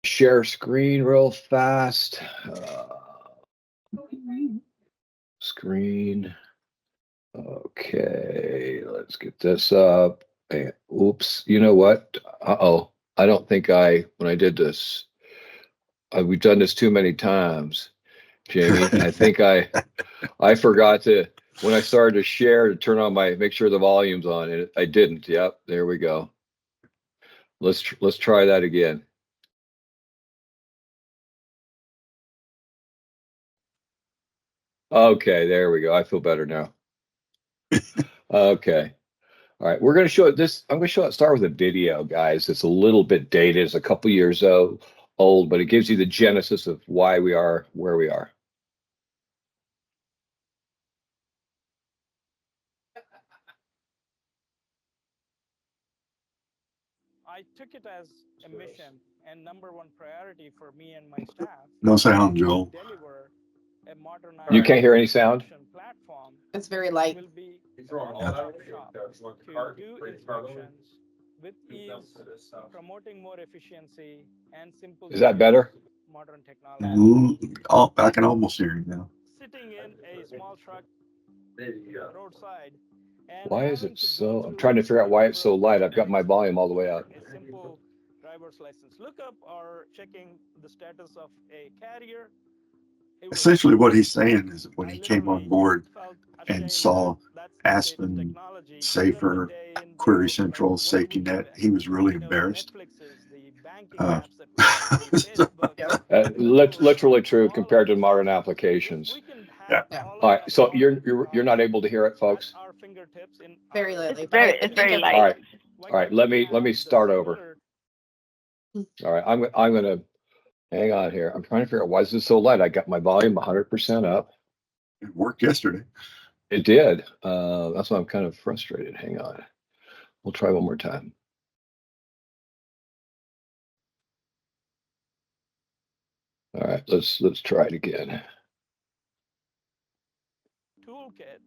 share screen real fast. Screen. Okay, let's get this up. And, oops, you know what? Uh-oh. I don't think when I did this, we've done this too many times, Jamie. I think I forgot to, when I started to share, to turn on make sure the volume's on. And I didn't. Yep, there we go. Let's try that again. Okay, there we go. I feel better now. Okay. All right. We're going to show this. I'm going to start with a video, guys. It's a little bit dated. It's a couple years old, but it gives you the genesis of why we are where we are. I took it as a mission and number one priority for me and my staff. No sound, Joel. Deliver a modernized You can't hear any sound? platform. It's very light. Will be one-stop shop to do inspections with ease, promoting more efficiency and simple. Is that better? Modern technology. I can almost hear you now. Sitting in a small truck roadside. Why is it so? I'm trying to figure out why it's so light. I've got my volume all the way up. A simple driver's license lookup or checking the status of a carrier. Essentially, what he's saying is that when he came on board and saw Aspen, Safer, Query Central, Safety Net, he was really embarrassed. Literally true compared to modern applications. Yeah. All right. So you're not able to hear it, folks. Very lightly. It's very light. All right. All right. Let me start over. All right. I'm gonna hang on here. I'm trying to figure out why is this so light. I got my volume 100% up. It worked yesterday. It did. That's why I'm kind of frustrated. Hang on. We'll try one more time. All right, let's try it again. Toolkit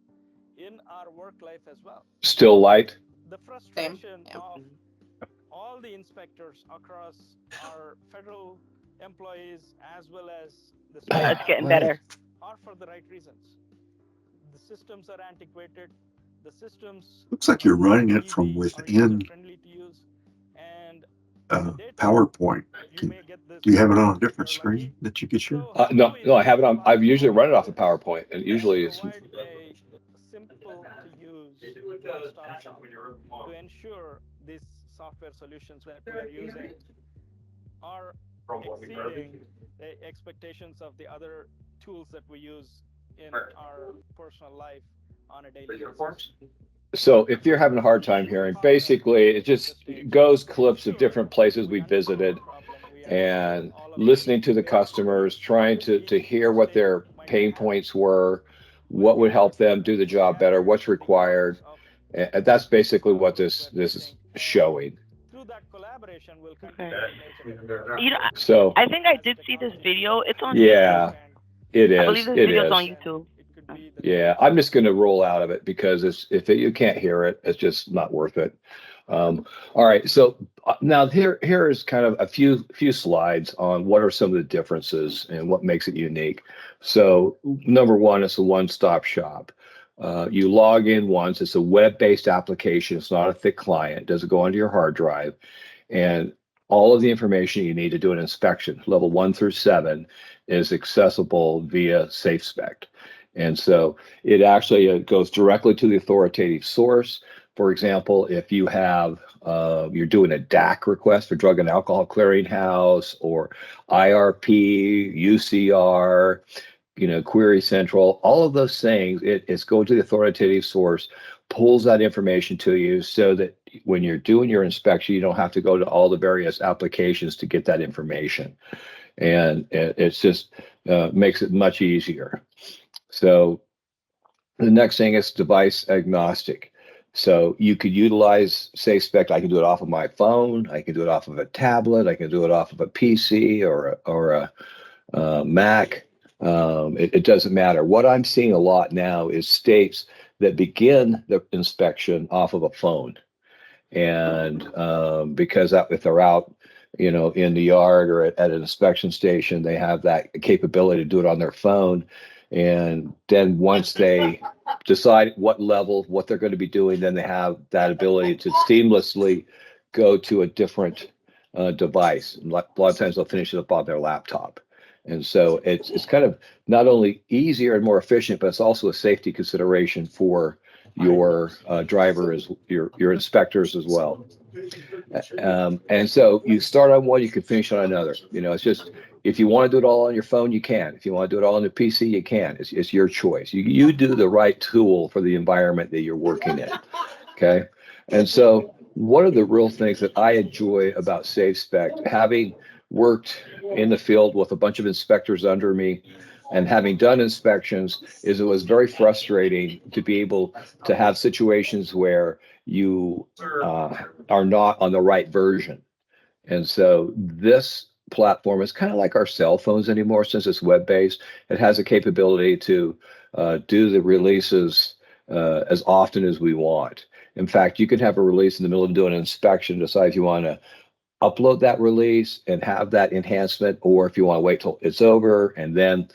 in our work life as well. Still light? The frustration of all the inspectors across our federal employees as well as the it's getting better. Are for the right reasons. The systems are antiquated. The systems looks like you're running it from within PowerPoint. Do you have it on a different screen that you could share? No, I have it on. I've usually run it off of PowerPoint, and usually it's simple to use to ensure these software solutions that we are using are exceeding the expectations of the other tools that we use in our personal life on a daily basis. So if you're having a hard time hearing, basically it just goes clips of different places we visited and listening to the customers, trying to hear what their pain points were, what would help them do the job better, what's required. And that's basically what this is showing. Through that collaboration, we'll so I think I did see this video. It's on YouTube. It is. I believe this video is on YouTube. Yeah, I'm just going to roll out of it because you can't hear it, it's just not worth it. All right, so now here is kind of a few slides on what are some of the differences and what makes it unique. So number one, it's a one-stop shop. You log in once. It's a web-based application. It's not a thick client. It doesn't go onto your hard drive, and all of the information you need to do an inspection, level 1 through 7, is accessible via SafeSpect. And so it actually goes directly to the authoritative source. For example, if you have, you're doing a DAC request for Drug and Alcohol Clearinghouse or IRP, UCR, Query Central, all of those things, it's going to the authoritative source, pulls that information to you so that when you're doing your inspection, you don't have to go to all the various applications to get that information. And it's just makes it much easier. So the next thing is device agnostic. So you could utilize SafeSpect. I can do it off of my phone. I can do it off of a tablet. I can do it off of a PC or a Mac. It doesn't matter. What I'm seeing a lot now is states that begin the inspection off of a phone. And because if they're out in the yard or at an inspection station. They have that capability to do it on their phone. And then once they decide what level, what they're going to be doing, then they have that ability to seamlessly go to a different device. A lot of times they'll finish it up on their laptop. And so it's kind of not only easier and more efficient, but it's also a safety consideration for your drivers, your inspectors as well. And so you start on one, you can finish on another. It's just, if you want to do it all on your phone, you can. If you want to do it all on the PC, you can. It's your choice. You do the right tool for the environment that you're working in. Okay. And so one of the real things that I enjoy about SafeSpect, having worked in the field with a bunch of inspectors under me and having done inspections, is it was very frustrating to be able to have situations where you are not on the right version. And so this platform is kind of like our cell phones anymore, since it's web-based. It has a capability to do the releases as often as we want. In fact, you can have a release in the middle of doing an inspection, decide if you want to upload that release and have that enhancement, or if you want to wait till it's over and then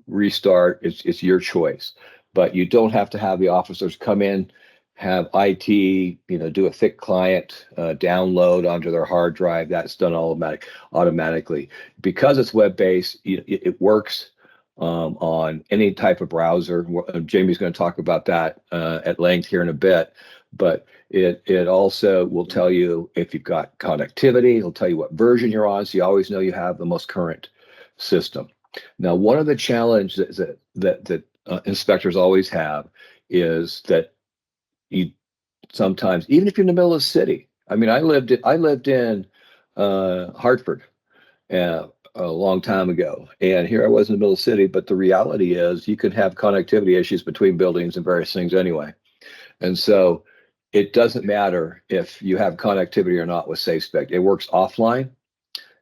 restart. It's your choice. But you don't have to have the officers come in, have IT do a thick client download onto their hard drive. That's done automatically. Because it's web-based, it works on any type of browser. Jamie's going to talk about that at length here in a bit, but it also will tell you if you've got connectivity. It'll tell you what version you're on, so you always know you have the most current system. Now, one of the challenges that inspectors always have is that you sometimes, even if you're in the middle of the city. I mean, I lived in Hartford a long time ago, and here I was in the middle of the city. But the reality is, you can have connectivity issues between buildings and various things anyway. And so it doesn't matter if you have connectivity or not with SafeSpect. It works offline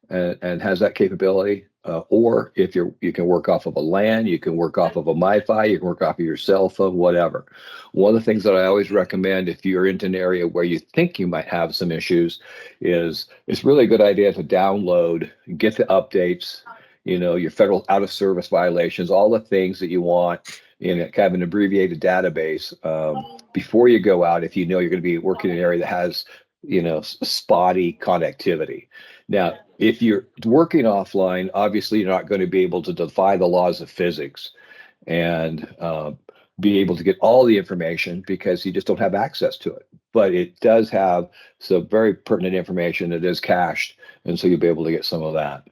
and has that capability. Or if you can work off of a LAN, you can work off of a MiFi, you can work off of your cell phone, whatever. One of the things that I always recommend, if you're into an area where you think you might have some issues, is it's really a good idea to download, get the updates, your federal out of service violations, all the things that you want in kind of an abbreviated database before you go out, if you know you're going to be working in an area that has spotty connectivity. Now, if you're working offline, obviously you're not going to be able to defy the laws of physics and be able to get all the information because you just don't have access to it. But it does have some very pertinent information that is cached, and so you'll be able to get some of that.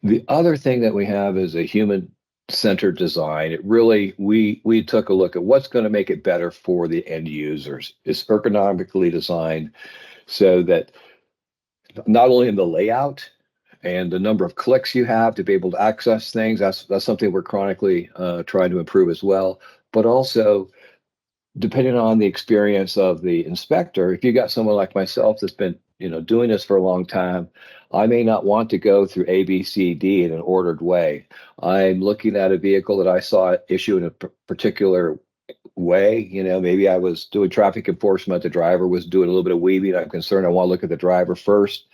The other thing that we have is a human-centered design. It really, we took a look at what's going to make it better for the end users. It's ergonomically designed so that not only in the layout and the number of clicks you have to be able to access things, that's something we're chronically trying to improve as well, but also depending on the experience of the inspector. If you got someone like myself that's been doing this for a long time, I may not want to go through A, B, C, D in an ordered way. I'm looking at a vehicle that I saw issue in a particular way. Maybe I was doing traffic enforcement, the driver was doing a little bit of weaving. I'm concerned. I want to look at the driver first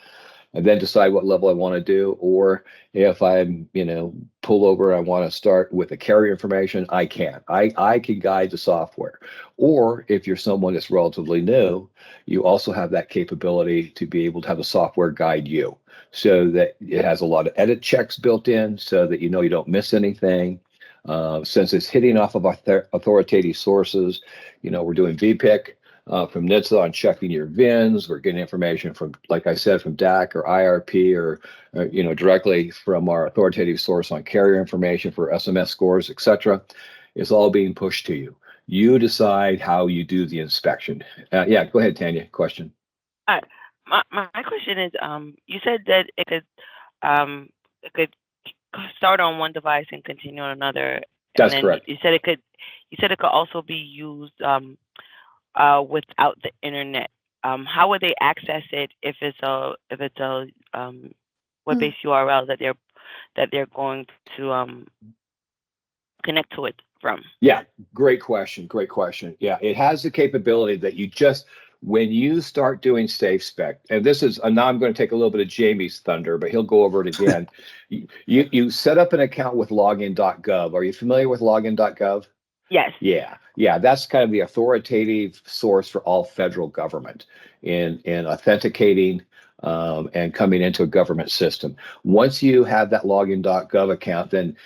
and then decide what level I want to do. Or if I'm pull over, I want to start with the carrier information, I can guide the software. Or if you're someone that's relatively new, you also have that capability to be able to have the software guide you, so that it has a lot of edit checks built in so that you don't miss anything. Since it's hitting off of authoritative sources, we're doing VPIC from NHTSA on checking your VINs. We're getting information from, like I said, from DAC or IRP or directly from our authoritative source on carrier information for SMS scores, etc. It's all being pushed to you. You decide how you do the inspection. Yeah, go ahead, Tanya. Question. My question is, you said that it could start on one device and continue on another. That's correct. You said it could also be used without the internet. How would they access it if it's a web-based URL that they're going to connect to it from? Yeah, great question. Yeah, it has the capability that when you start doing SafeSpec, and this is, and now I'm going to take a little bit of Jamie's thunder, but he'll go over it again. You set up an account with login.gov. Are you familiar with login.gov? Yes. Yeah, that's kind of the authoritative source for all federal government in authenticating and coming into a government system. Once you have that login.gov account, then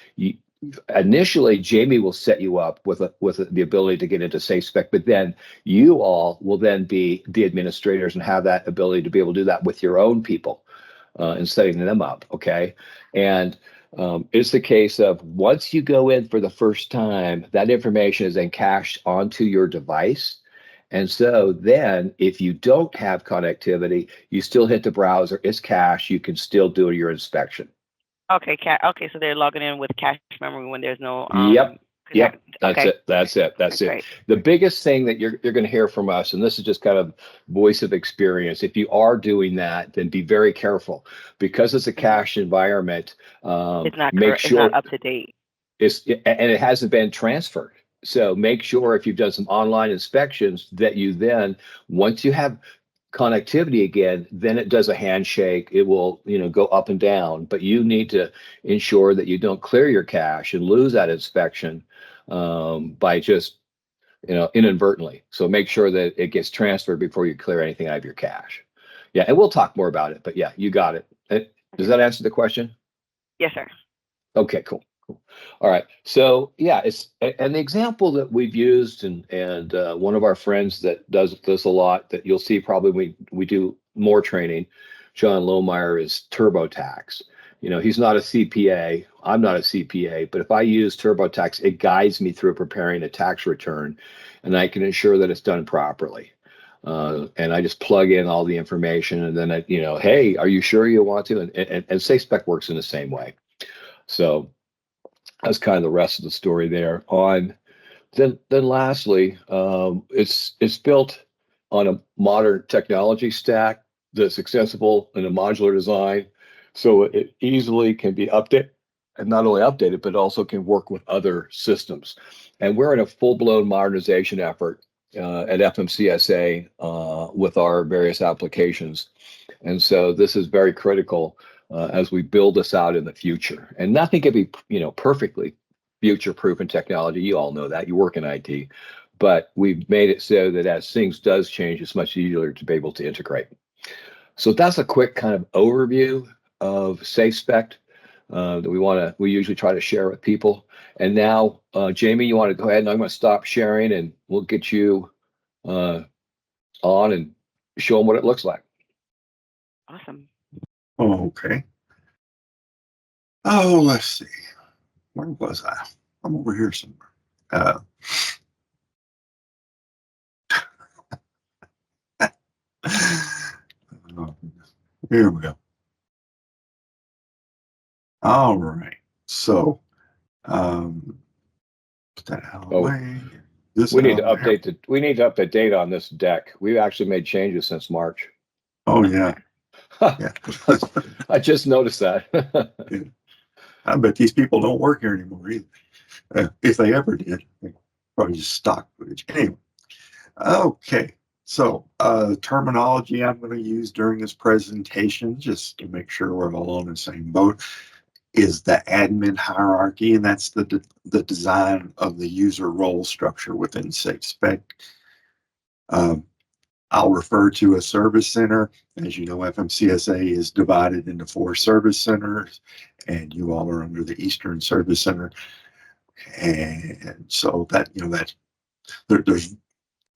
initially Jamie will set you up with the ability to get into SafeSpec, but then you all will then be the administrators and have that ability to be able to do that with your own people and setting them up. Okay, and it's the case of once you go in for the first time, that information is then cached onto your device. And so then if you don't have connectivity, you still hit the browser, it's cached, you can still do your inspection. Okay, okay, so they're logging in with cache memory when there's no Yep. That's okay. it. That's it. Great. The biggest thing that you're going to hear from us, and this is just kind of voice of experience. If you are doing that, then be very careful because it's a cache environment. It's not make correct. sure it's not up to date. And it hasn't been transferred. So make sure if you've done some online inspections that you then, once you have connectivity again, then it does a handshake. It will, go up and down, but you need to ensure that you don't clear your cache and lose that inspection by just, inadvertently. So make sure that it gets transferred before you clear anything out of your cache. Yeah, and we'll talk more about it, but yeah, you got it. Does that answer the question? Yes, sir. Okay, cool. All right. So yeah, it's an example that we've used, and one of our friends that does this a lot that you'll see probably we do more training, John Lohmeyer, is TurboTax. He's not a CPA. I'm not a CPA, but if I use TurboTax, it guides me through preparing a tax return, and I can ensure that it's done properly. And I just plug in all the information, and then hey, are you sure you want to? And SafeSpec works in the same way. So that's kind of the rest of the story there. Then lastly, it's built on a modern technology stack that's accessible in a modular design, so it easily can be updated, and not only updated, but also can work with other systems. And we're in a full-blown modernization effort at FMCSA with our various applications, and so this is very critical as we build this out in the future. And nothing can be, perfectly future-proof in technology. You all know that. You work in IT. But we've made it so that as things does change, it's much easier to be able to integrate. So that's a quick kind of overview of SafeSpec that we usually try to share with people. And now, Jamie, you want to go ahead, and I'm going to stop sharing, and we'll get you on and show them what it looks like. Awesome. Oh, okay. Oh, let's see. Where was I? I'm over here somewhere. Here we go. All right. So, put that out of the way. We need to update data on this deck. We've actually made changes since March. Oh yeah. Yeah. I just noticed that. Yeah. I bet these people don't work here anymore either. If they ever did, they probably just stock footage. Anyway, okay. So terminology I'm going to use during this presentation, just to make sure we're all on the same boat, is the admin hierarchy, and that's the design of the user role structure within SafeSpec. I'll refer to a service center. As you know, FMCSA is divided into 4 service centers, and you all are under the Eastern Service Center. And so that, there's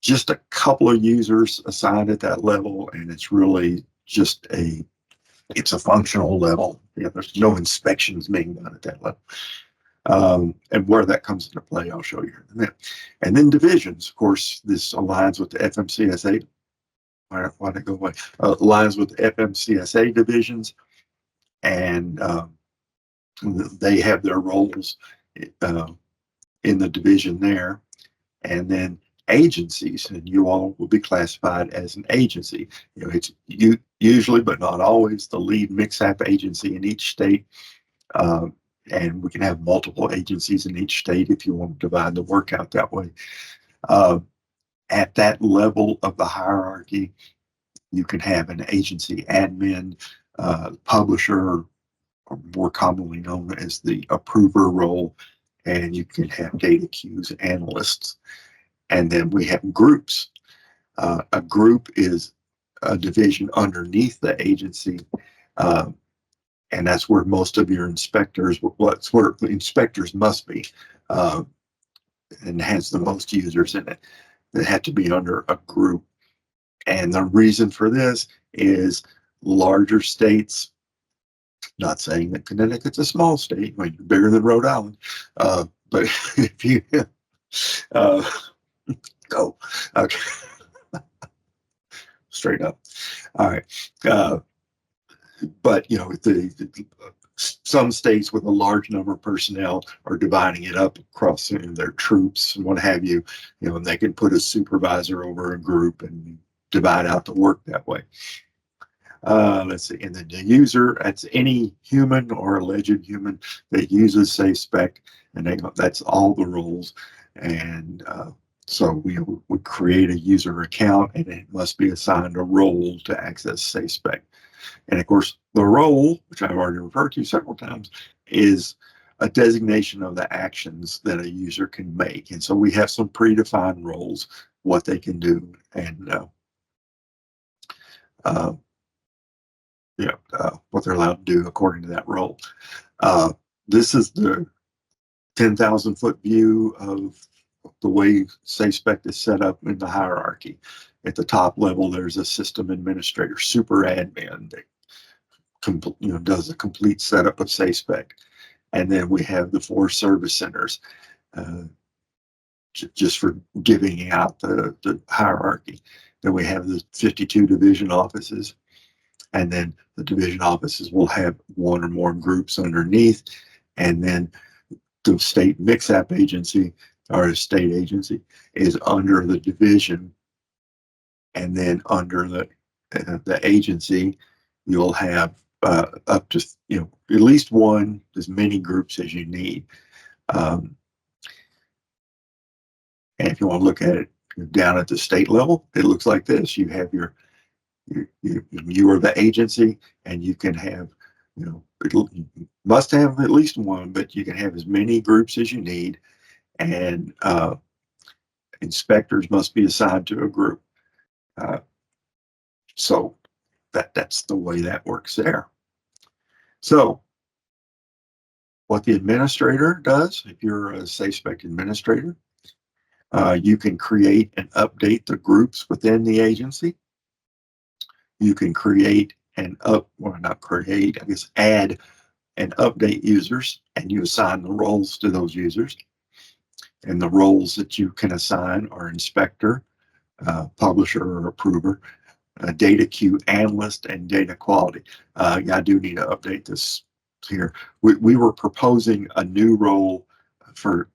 just a couple of users assigned at that level, and it's really just it's a functional level. There's no inspections being done at that level. And where that comes into play, I'll show you in a minute. And then divisions, of course, this aligns with the FMCSA. Why did it go away? Aligns with the FMCSA divisions, and they have their roles in the division there. And then agencies, and you all will be classified as an agency. It's usually, but not always, the lead MixApp agency in each state. And we can have multiple agencies in each state if you want to divide the work out that way. At that level of the hierarchy, you can have an agency admin, publisher, or more commonly known as the approver role, and you can have data queues analysts. And then we have groups. A group is a division underneath the agency, and that's where most of your inspectors, what's where inspectors must be, and has the most users in it. They have to be under a group. And the reason for this is larger states, not saying that Connecticut's a small state, I mean, bigger than Rhode Island, but if you go, okay, straight up. All right. But, you know, some states with a large number of personnel are dividing it up across their troops and what have you, and they can put a supervisor over a group and divide out the work that way. Let's see, and then the user, that's any human or alleged human that uses SafeSpec, and that's all the roles. And so we create a user account, and it must be assigned a role to access SafeSpec. And of course, the role, which I've already referred to several times, is a designation of the actions that a user can make. And so we have some predefined roles, what they can do, and what they're allowed to do according to that role. This is the 10,000-foot view of the way SafeSpec is set up in the hierarchy. At the top level, there's a system administrator, super admin, that does a complete setup of SafeSpec. And then we have the 4 service centers, just for giving out the hierarchy. Then we have the 52 division offices, and then the division offices will have 1 or more groups underneath, and then the state mix-app agency or a state agency is under the division, and then under the agency you'll have up to at least 1, as many groups as you need. And if you want to look at it down at the state level, it looks like this. You have you are the agency, and you can have, you must have at least 1, but you can have as many groups as you need, and inspectors must be assigned to a group. So that's the way that works there. So what the administrator does, if you're a SafeSpec administrator, you can create and update the groups within the agency. You can create and add and update users, and you assign the roles to those users. And the roles that you can assign are inspector, publisher or approver, data queue analyst, and data quality. I do need to update this here. We were proposing a new role for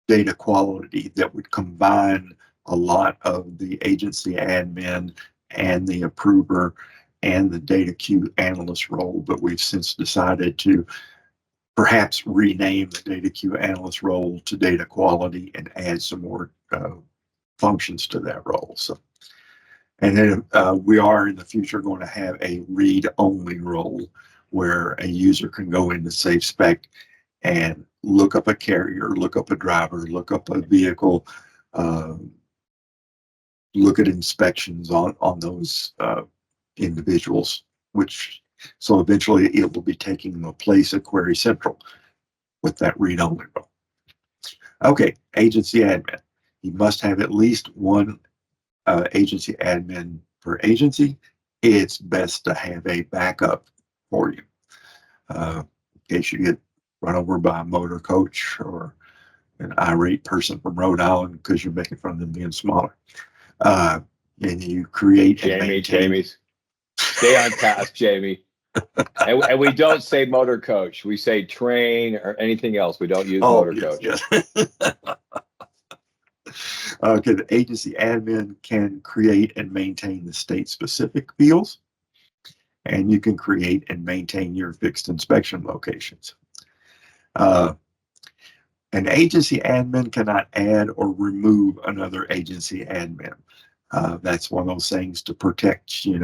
data quality that would combine a lot of the agency admin and the approver and the data queue analyst role, but we've since decided to perhaps rename the data queue analyst role to data quality and add some more functions to that role. So, and then we are in the future going to have a read-only role where a user can go into SafeSpec and look up a carrier, look up a driver, look up a vehicle, look at inspections on those individuals, so eventually it will be taking the place of Query Central with that read-only role. Okay, agency admin. You must have at least 1 agency admin per agency. It's best to have a backup for you in case you get run over by a motor coach or an irate person from Rhode Island because you're making fun of them being smaller. And you create Jamie, stay on task, Jamie. And we don't say motor coach. We say train or anything else. We don't use motor coach. Yes. Okay, the agency admin can create and maintain the state-specific fields, and you can create and maintain your fixed inspection locations. An agency admin cannot add or remove another agency admin. That's one of those things to protect, you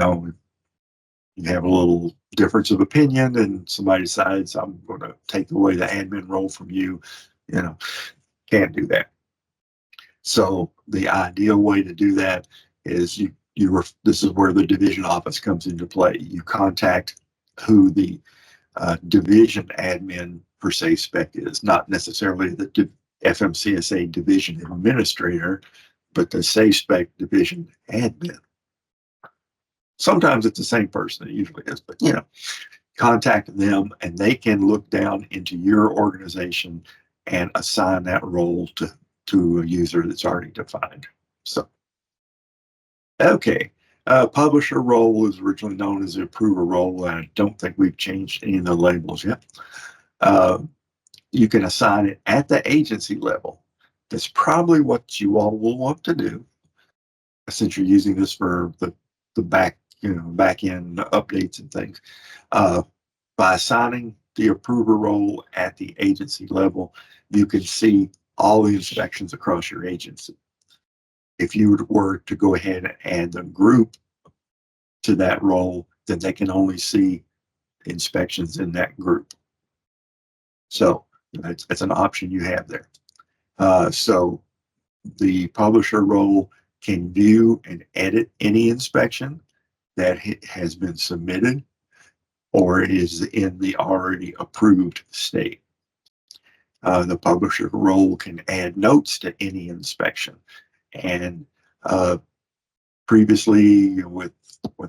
have a little difference of opinion and somebody decides I'm going to take away the admin role from you, can't do that. So the ideal way to do that is this is where the division office comes into play. You contact who the division admin for SafeSpec is, not necessarily the FMCSA division administrator, but the SafeSpec division admin. Sometimes it's the same person, it usually is, but contact them and they can look down into your organization and assign that role to a user that's already defined. So, okay. Publisher role was originally known as the approver role, and I don't think we've changed any of the labels yet. You can assign it at the agency level. That's probably what you all will want to do, since you're using this for the back end updates and things. By assigning the approver role at the agency level, you can see all the inspections across your agency. If you were to go ahead and add the group to that role, then they can only see inspections in that group. So that's an option you have there. So the publisher role can view and edit any inspection that has been submitted or is in the already approved state. The publisher role can add notes to any inspection. And previously with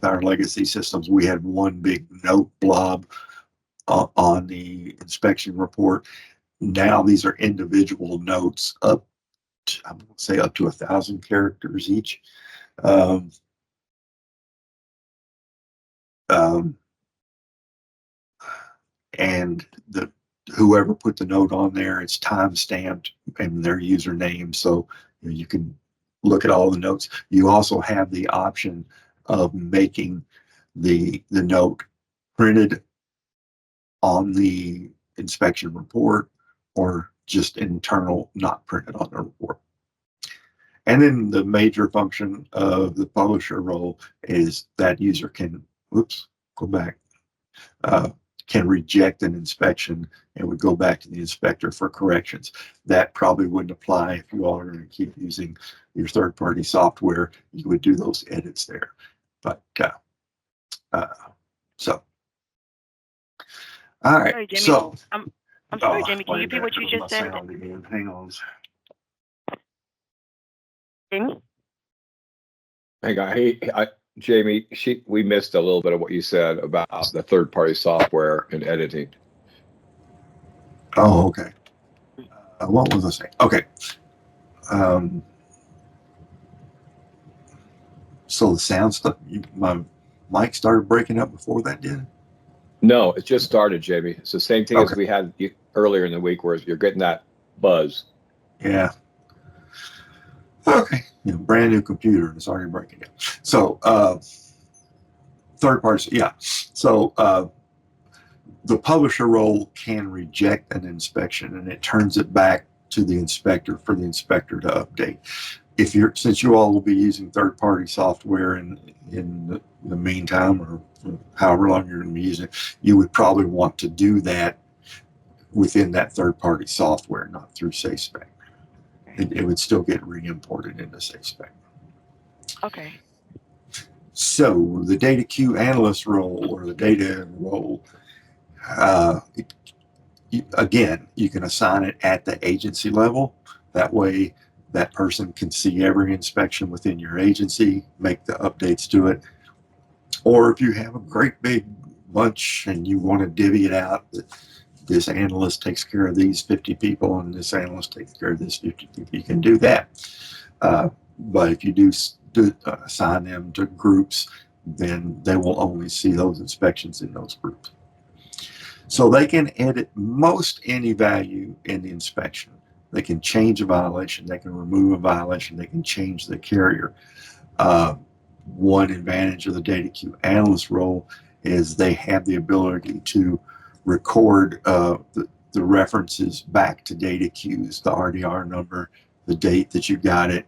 our legacy systems, we had one big note blob on the inspection report. Now these are individual notes up to, I'm going to say up to 1,000 characters each. And whoever put the note on there, it's time stamped and their username, so you can look at all the notes. You also have the option of making the note printed on the inspection report or just internal, not printed on the report. And then the major function of the publisher role is that user can, can reject an inspection and would go back to the inspector for corrections. That probably wouldn't apply if you all are going to keep using your third-party software. You would do those edits there. But so, all right. Sorry, Jamie. So, I'm sorry, Jamie. Can you repeat what you just said? Hang on. Jamie? Hang on. Jamie, we missed a little bit of what you said about the third-party software and editing. Oh, okay. What was I saying? Okay. So the sound stuff, my mic started breaking up before that did? No, it just started, Jamie. It's the same thing as Okay. we had earlier in the week, where you're getting that buzz. Yeah. Okay. Brand new computer and it's already breaking down. So third party, yeah. So the publisher role can reject an inspection and it turns it back to the inspector for the inspector to update. Since you all will be using third party software in the meantime, or however long you're going to be using it, you would probably want to do that within that third party software, not through SafeSpec. It would still get re-imported into SafeSpec. Okay. So the data queue analyst role or the data role, again, you can assign it at the agency level. That way that person can see every inspection within your agency, make the updates to it. Or if you have a great big bunch and you want to divvy it out, this analyst takes care of these 50 people and this analyst takes care of this 50 people, you can do that. But if you do assign them to groups, then they will only see those inspections in those groups. So they can edit most any value in the inspection. They can change a violation, they can remove a violation, they can change the carrier. One advantage of the data queue analyst role is they have the ability to record the references back to data queues, the RDR number, the date that you got it,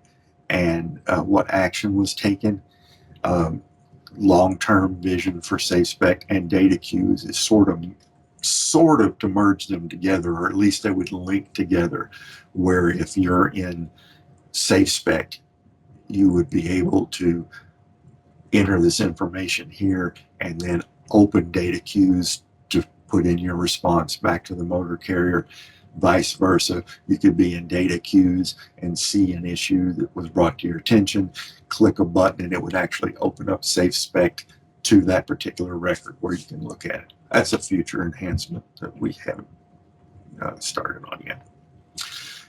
and what action was taken. Long-term vision for SafeSpec and data queues is sort of to merge them together, or at least they would link together, where if you're in SafeSpec, you would be able to enter this information here and then open data queues to put in your response back to the motor carrier. Vice versa, you could be in data queues and see an issue that was brought to your attention, click a button, and it would actually open up SafeSpec to that particular record where you can look at it. That's a future enhancement that we haven't started on yet.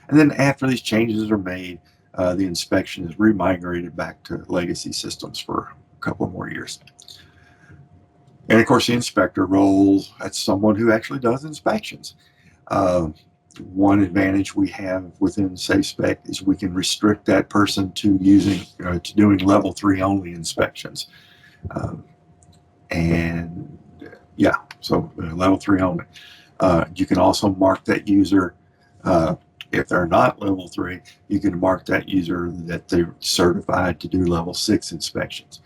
And then after these changes are made, the inspection is remigrated back to legacy systems for a couple more years. And of course, the inspector role, that's someone who actually does inspections. One advantage we have within SafeSpec is we can restrict that person to doing level 3 only inspections. So level 3 only. You can also mark that user, if they're not level 3, you can mark that user that they're certified to do level 6 inspections.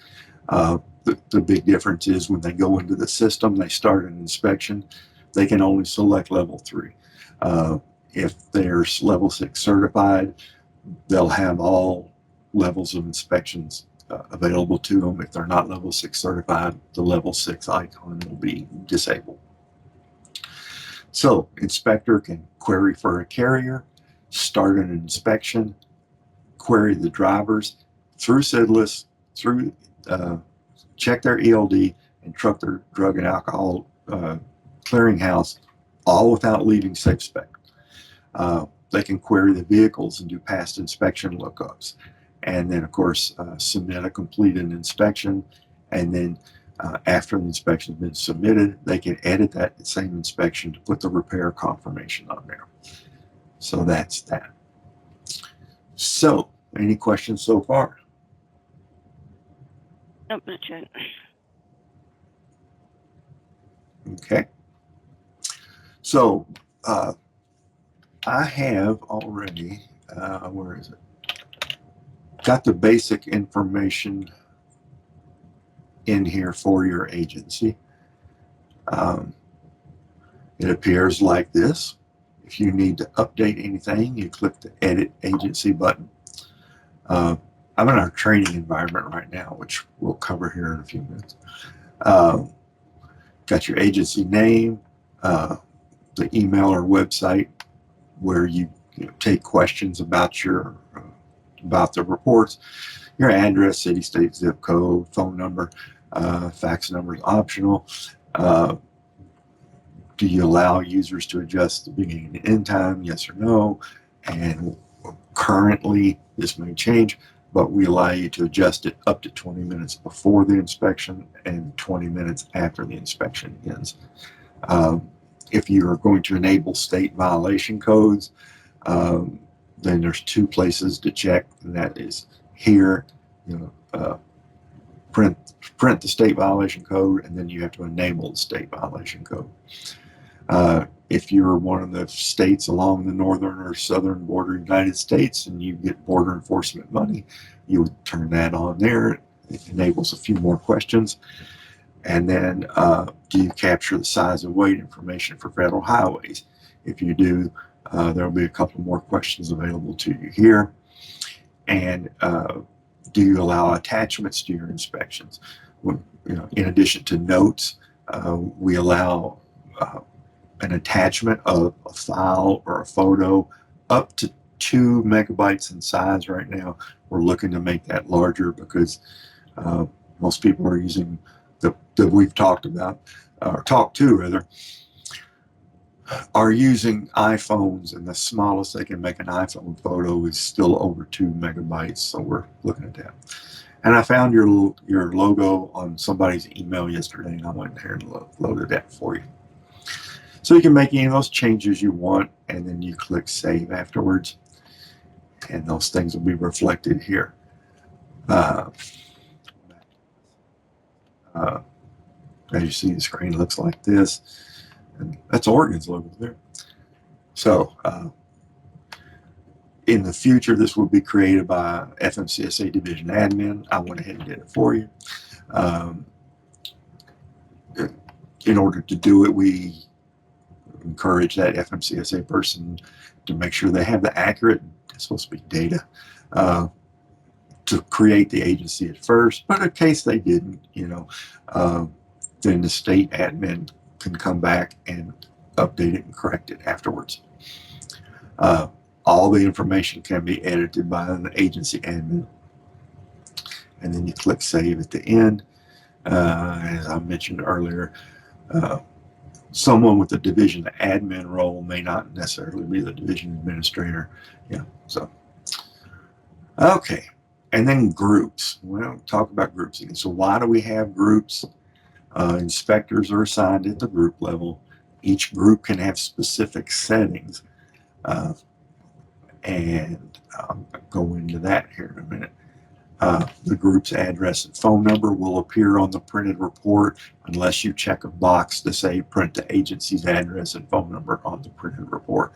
The big difference is when they go into the system, they start an inspection, they can only select level 3. If they're level 6 certified, they'll have all levels of inspections available to them. If they're not level 6 certified, the level 6 icon will be disabled. So, inspector can query for a carrier, start an inspection, query the drivers through SIDLIS, check their ELD, and truck their drug and alcohol clearinghouse, all without leaving SafeSpec. They can query the vehicles and do past inspection lookups. And then, of course, submit a completed inspection. And then after the inspection has been submitted, they can edit that same inspection to put the repair confirmation on there. So that's that. So, any questions so far? Nope, not yet. Okay. So, I have already, where is it? Got the basic information in here for your agency. It appears like this. If you need to update anything, you click the Edit Agency button. I'm in our training environment right now, which we'll cover here in a few minutes. Got your agency name, the email or website where you take questions about about the reports, your address, city, state, zip code, phone number, fax number is optional. Do you allow users to adjust the beginning and end time? Yes or no? And currently, this may change, but we allow you to adjust it up to 20 minutes before the inspection and 20 minutes after the inspection ends. If you are going to enable state violation codes, then there's 2 places to check, and that is here, print the state violation code, and then you have to enable the state violation code. If you're one of the states along the northern or southern border of the United States and you get border enforcement money, you would turn that on there. It enables a few more questions. And then, do you capture the size and weight information for federal highways? If you do, there will be a couple more questions available to you here. And do you allow attachments to your inspections? In addition to notes, we allow an attachment of a file or a photo up to 2 megabytes in size right now. We're looking to make that larger because most people are using that we've talked about, or talked to rather, are using iPhones, and the smallest they can make an iPhone photo is still over 2 megabytes. So we're looking at that. And I found your logo on somebody's email yesterday, and I went there and loaded that for you. So you can make any of those changes you want, and then you click Save afterwards, and those things will be reflected here. As you see, the screen looks like this, and that's Oregon's logo there. So in the future, this will be created by FMCSA division admin. I went ahead and did it for you. In order to do it, we encourage that FMCSA person to make sure they have the accurate, it's supposed to be data, to create the agency at first. But in case they didn't, then the state admin can come back and update it and correct it afterwards. All the information can be edited by an agency admin. And then you click save at the end. As I mentioned earlier, someone with the division admin role may not necessarily be the division administrator. So okay. And then groups. Well, talk about groups again. So why do we have groups? Inspectors are assigned at the group level. Each group can have specific settings. And I'll go into that here in a minute. The group's address and phone number will appear on the printed report unless you check a box to say print the agency's address and phone number on the printed report.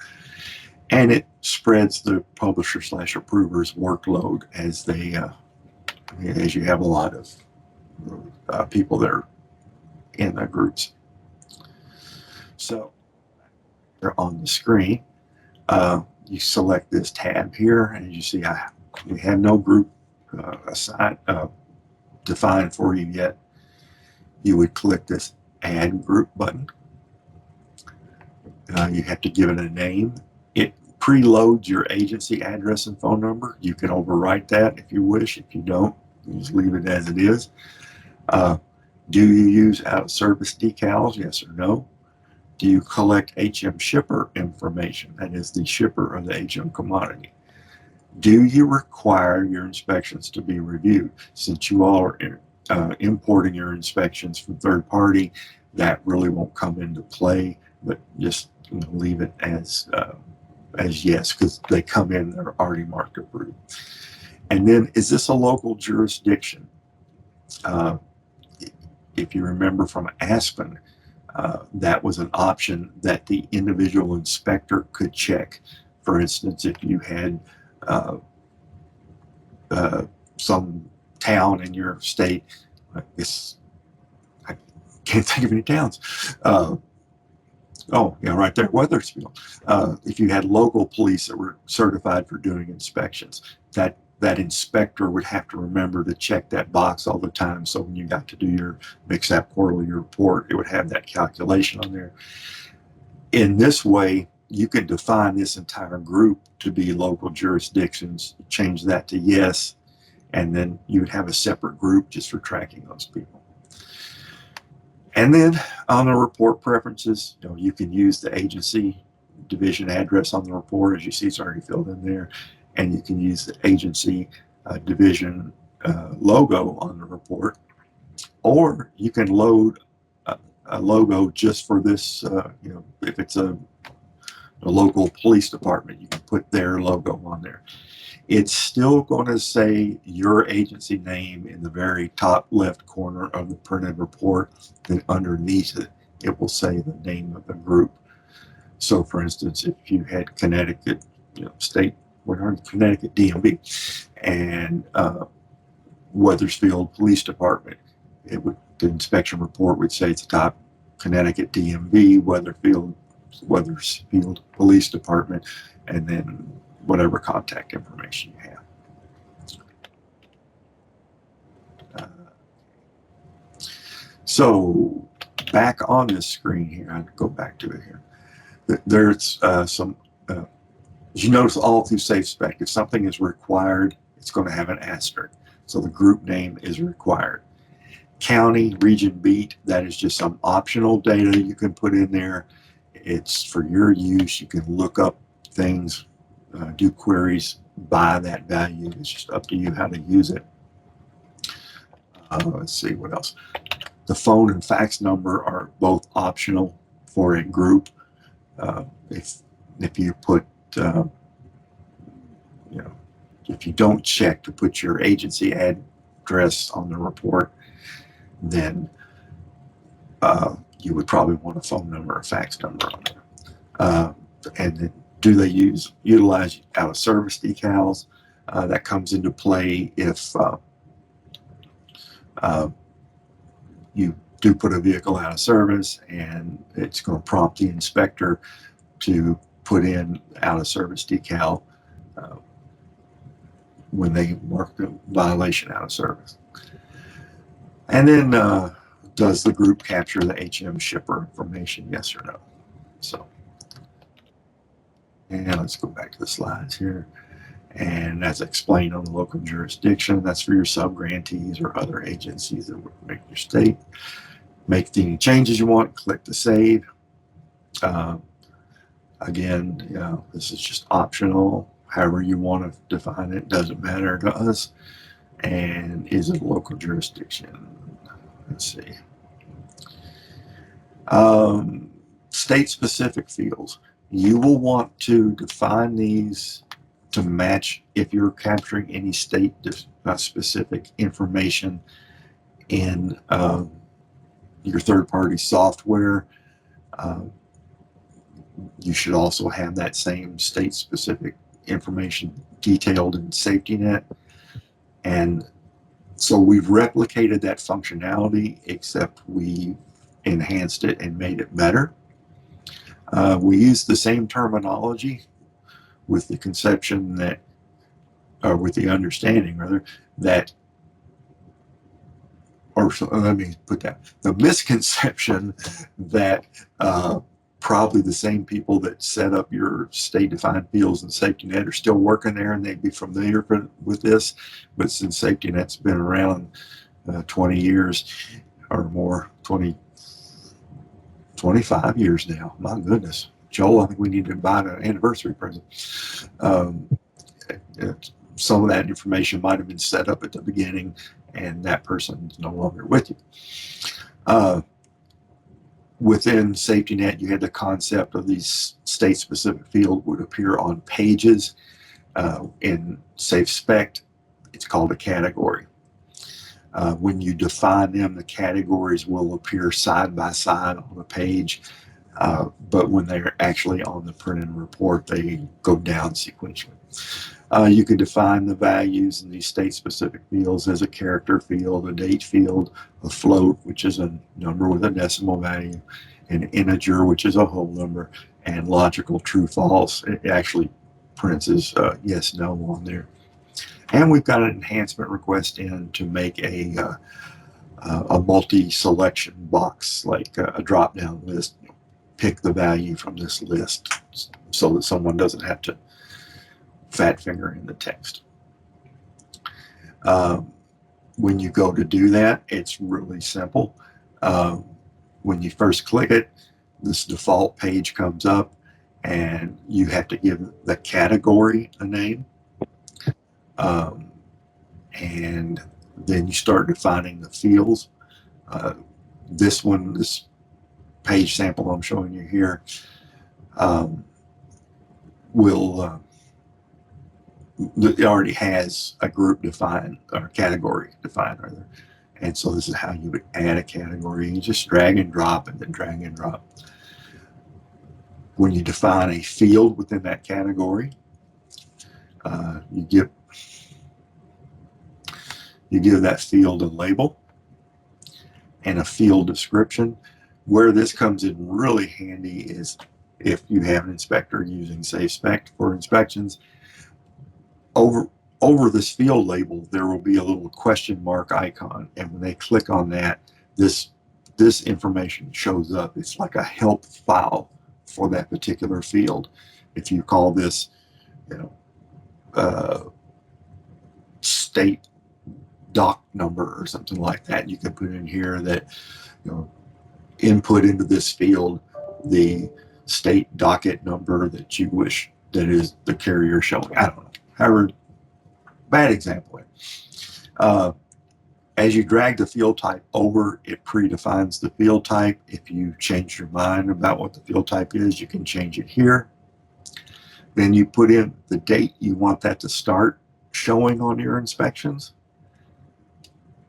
And it spreads the publisher/approver's workload as as you have a lot of people that are in the groups. So they're on the screen. You select this tab here, and as you see, we have no group defined for you yet. You would click this Add Group button. You have to give it a name. It preloads your agency address and phone number. You can overwrite that if you wish. If you don't, you just leave it as it is. Do you use out-of-service decals? Yes or no? Do you collect HM shipper information? That is the shipper of the HM commodity. Do you require your inspections to be reviewed? Since you all are importing your inspections from third party, that really won't come into play, but just leave it as yes, because they come in, they're already marked approved. And then, is this a local jurisdiction? If you remember from Aspen, that was an option that the individual inspector could check. For instance, if you had some town in your state, I can't think of any towns. Oh, yeah, right there, Weathersfield. If you had local police that were certified for doing inspections, that inspector would have to remember to check that box all the time. So when you got to do your MCSAP quarterly report, it would have that calculation on there. In this way, you could define this entire group to be local jurisdictions, change that to yes, and then you would have a separate group just for tracking those people. And then on the report preferences, you can use the agency division address on the report. As you see, it's already filled in there. And you can use the agency division logo on the report. Or you can load a logo just for this, if it's a local police department, you can put their logo on there. It's still going to say your agency name in the very top left corner of the printed report. Then underneath it, it will say the name of the group. So for instance, if you had Connecticut, state, Connecticut DMV and Weathersfield Police Department, the inspection report would say it's the top Connecticut DMV, Weathersfield Police Department, and then whatever contact information you have. So back on this screen here, I'll go back to it here. There's some, as you notice all through SafeSpec, if something is required, it's going to have an asterisk. So the group name is required. County, region, beat, that is just some optional data you can put in there. It's for your use. You can look up things, do queries by that value. It's just up to you how to use it. Let's see what else. The phone and fax number are both optional for a group. If you put, if you don't check to put your agency address on the report, then you would probably want a phone number or fax number on there. And then do they utilize out of service decals? That comes into play if you do put a vehicle out of service, and it's going to prompt the inspector to put in out of service decal when they mark the violation out of service. And then does the group capture the HM shipper information, yes or no? So, and let's go back to the slides here. And as explained on the local jurisdiction, that's for your sub-grantees or other agencies that would make your state. Make any changes you want, click to save. Again, you know, this is just optional. However you want to define it, doesn't matter to us. And is it local jurisdiction? Let's see. State-specific fields. You will want to define these to match if you're capturing any state-specific information in your third-party software. You should also have that same state-specific information detailed in SafetyNet. And so we've replicated that functionality, except we enhanced it and made it better. We use the same terminology with the conception that, or with the understanding rather, that, or so, let me put that, the misconception that probably the same people that set up your state-defined fields in SafetyNet are still working there and they'd be familiar with this. But since SafetyNet's been around 20 years or more, 25 years now, my goodness. Joel, I think we need to buy an anniversary present. Some of that information might have been set up at the beginning and that person's no longer with you. Within SafetyNet, you had the concept of these state-specific fields would appear on pages. In SafeSpect, it's called a category. When you define them, the categories will appear side by side on the page, but when they're actually on the printed report, they go down sequentially. You could define the values in these state-specific fields as a character field, a date field, a float, which is a number with a decimal value, an integer, which is a whole number, and logical true false. It actually prints as yes, no on there. And we've got an enhancement request in to make a multi-selection box, like a drop-down list. Pick the value from this list so that someone doesn't have to fat finger in the text. When you go to do that, it's really simple. When you first click it, this default page comes up and you have to give the category a name. And then you start defining the fields. This page sample I'm showing you here it already has a group defined, or category defined rather. And so this is how you would add a category. You just drag and drop and then drag and drop. When you define a field within that category, you give that field a label and a field description. Where this comes in really handy is if you have an inspector using SafeSpect for inspections. Over this field label, there will be a little question mark icon, and when they click on that, this information shows up. It's like a help file for that particular field. If you call this, state doc number or something like that, you can put in here that, input into this field the state docket number that you wish that is the carrier showing. I don't know. However, bad example. As you drag the field type over, it predefines the field type. If you change your mind about what the field type is, you can change it here. Then you put in the date you want that to start showing on your inspections.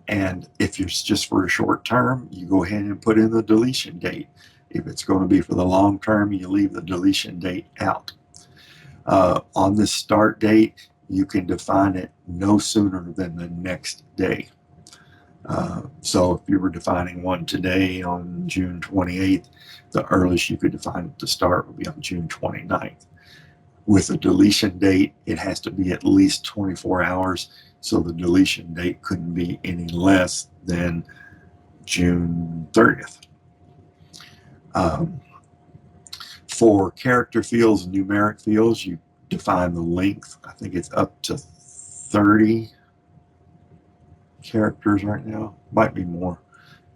And if it's just for a short term, you go ahead and put in the deletion date. If it's going to be for the long term, you leave the deletion date out. On the start date, you can define it no sooner than the next day. So if you were defining one today on June 28th, the earliest you could define it to start would be on June 29th. With a deletion date, it has to be at least 24 hours, so the deletion date couldn't be any less than June 30th. For character fields and numeric fields, you define the length. I think it's up to 30 characters right now, might be more.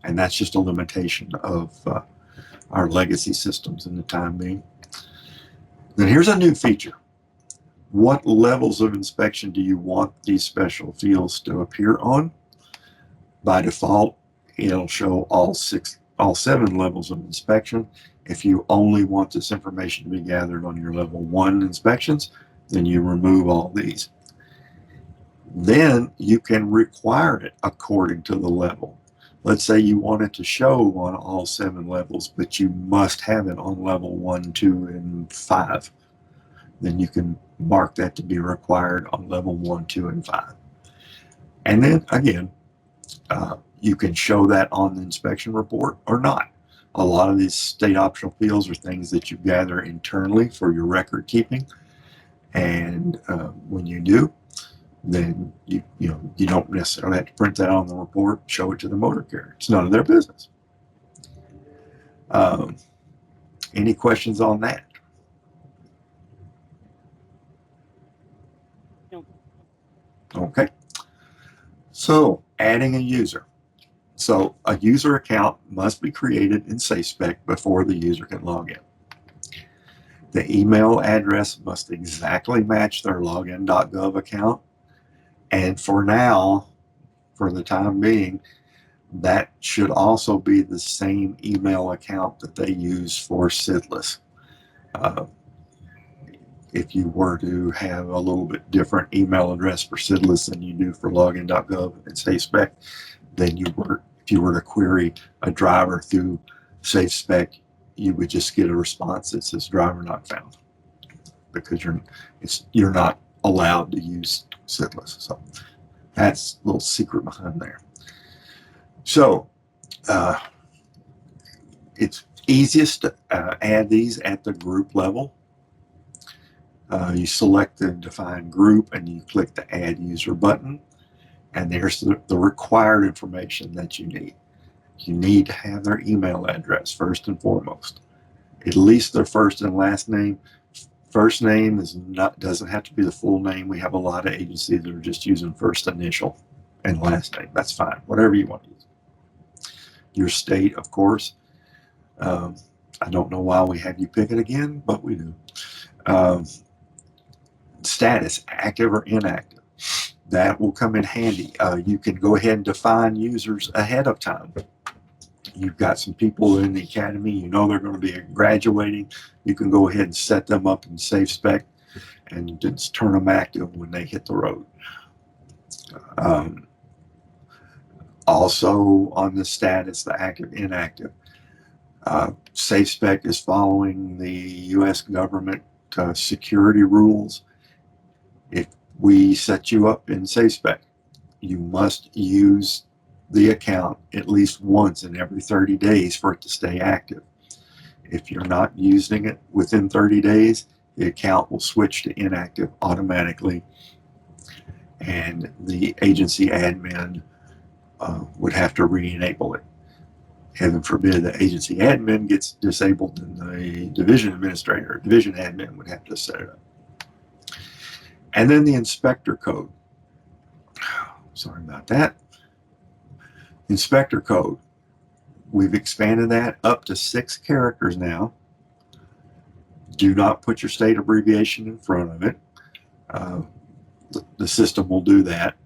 And that's just a limitation of our legacy systems in the time being. Then here's a new feature. What levels of inspection do you want these special fields to appear on? By default, it'll show all 7 levels of inspection. If you only want this information to be gathered on your level 1 inspections, then you remove all these. Then you can require it according to the level. Let's say you want it to show on all 7 levels, but you must have it on level 1, 2, and 5. Then you can mark that to be required on level 1, 2, and 5. And then again, you can show that on the inspection report or not. A lot of these state optional fields are things that you gather internally for your record keeping. And when you do, then you don't necessarily have to print that on the report, show it to the motor carrier. It's none of their business. Any questions on that? No. Okay. So adding a user. So a user account must be created in SafeSpec before the user can log in. The email address must exactly match their login.gov account. And for now, for the time being, that should also be the same email account that they use for SIDLess. If you were to have a little bit different email address for SIDLess than you do for login.gov and SafeSpec, then if you were to query a driver through SafeSpec, you would just get a response that says driver not found, because you're not allowed to use SIDLess. So that's a little secret behind there. So it's easiest to add these at the group level. You select the define group and you click the add user button, and there's the required information that you need. You need to have their email address first and foremost, at least their first and last name. First name doesn't have to be the full name. We have a lot of agencies that are just using first initial and last name. That's fine, whatever you want to use. Your state, of course. I don't know why we have you pick it again, but we do. Status, active or inactive. That will come in handy. You can go ahead and define users ahead of time. You've got some people in the academy, you know they're going to be graduating. You can go ahead and set them up in SafeSpec and just turn them active when they hit the road. Also on the status, the active, inactive. SafeSpec is following the U.S. government security rules. If we set you up in SafeSpec, you must use the account at least once in every 30 days for it to stay active. If you're not using it within 30 days, the account will switch to inactive automatically, and the agency admin would have to re-enable it. Heaven forbid the agency admin gets disabled, and the division administrator or division admin would have to set it up. And then the inspector code. Sorry about that. Inspector code. We've expanded that up to 6 characters now. Do not put your state abbreviation in front of it. The system will do that.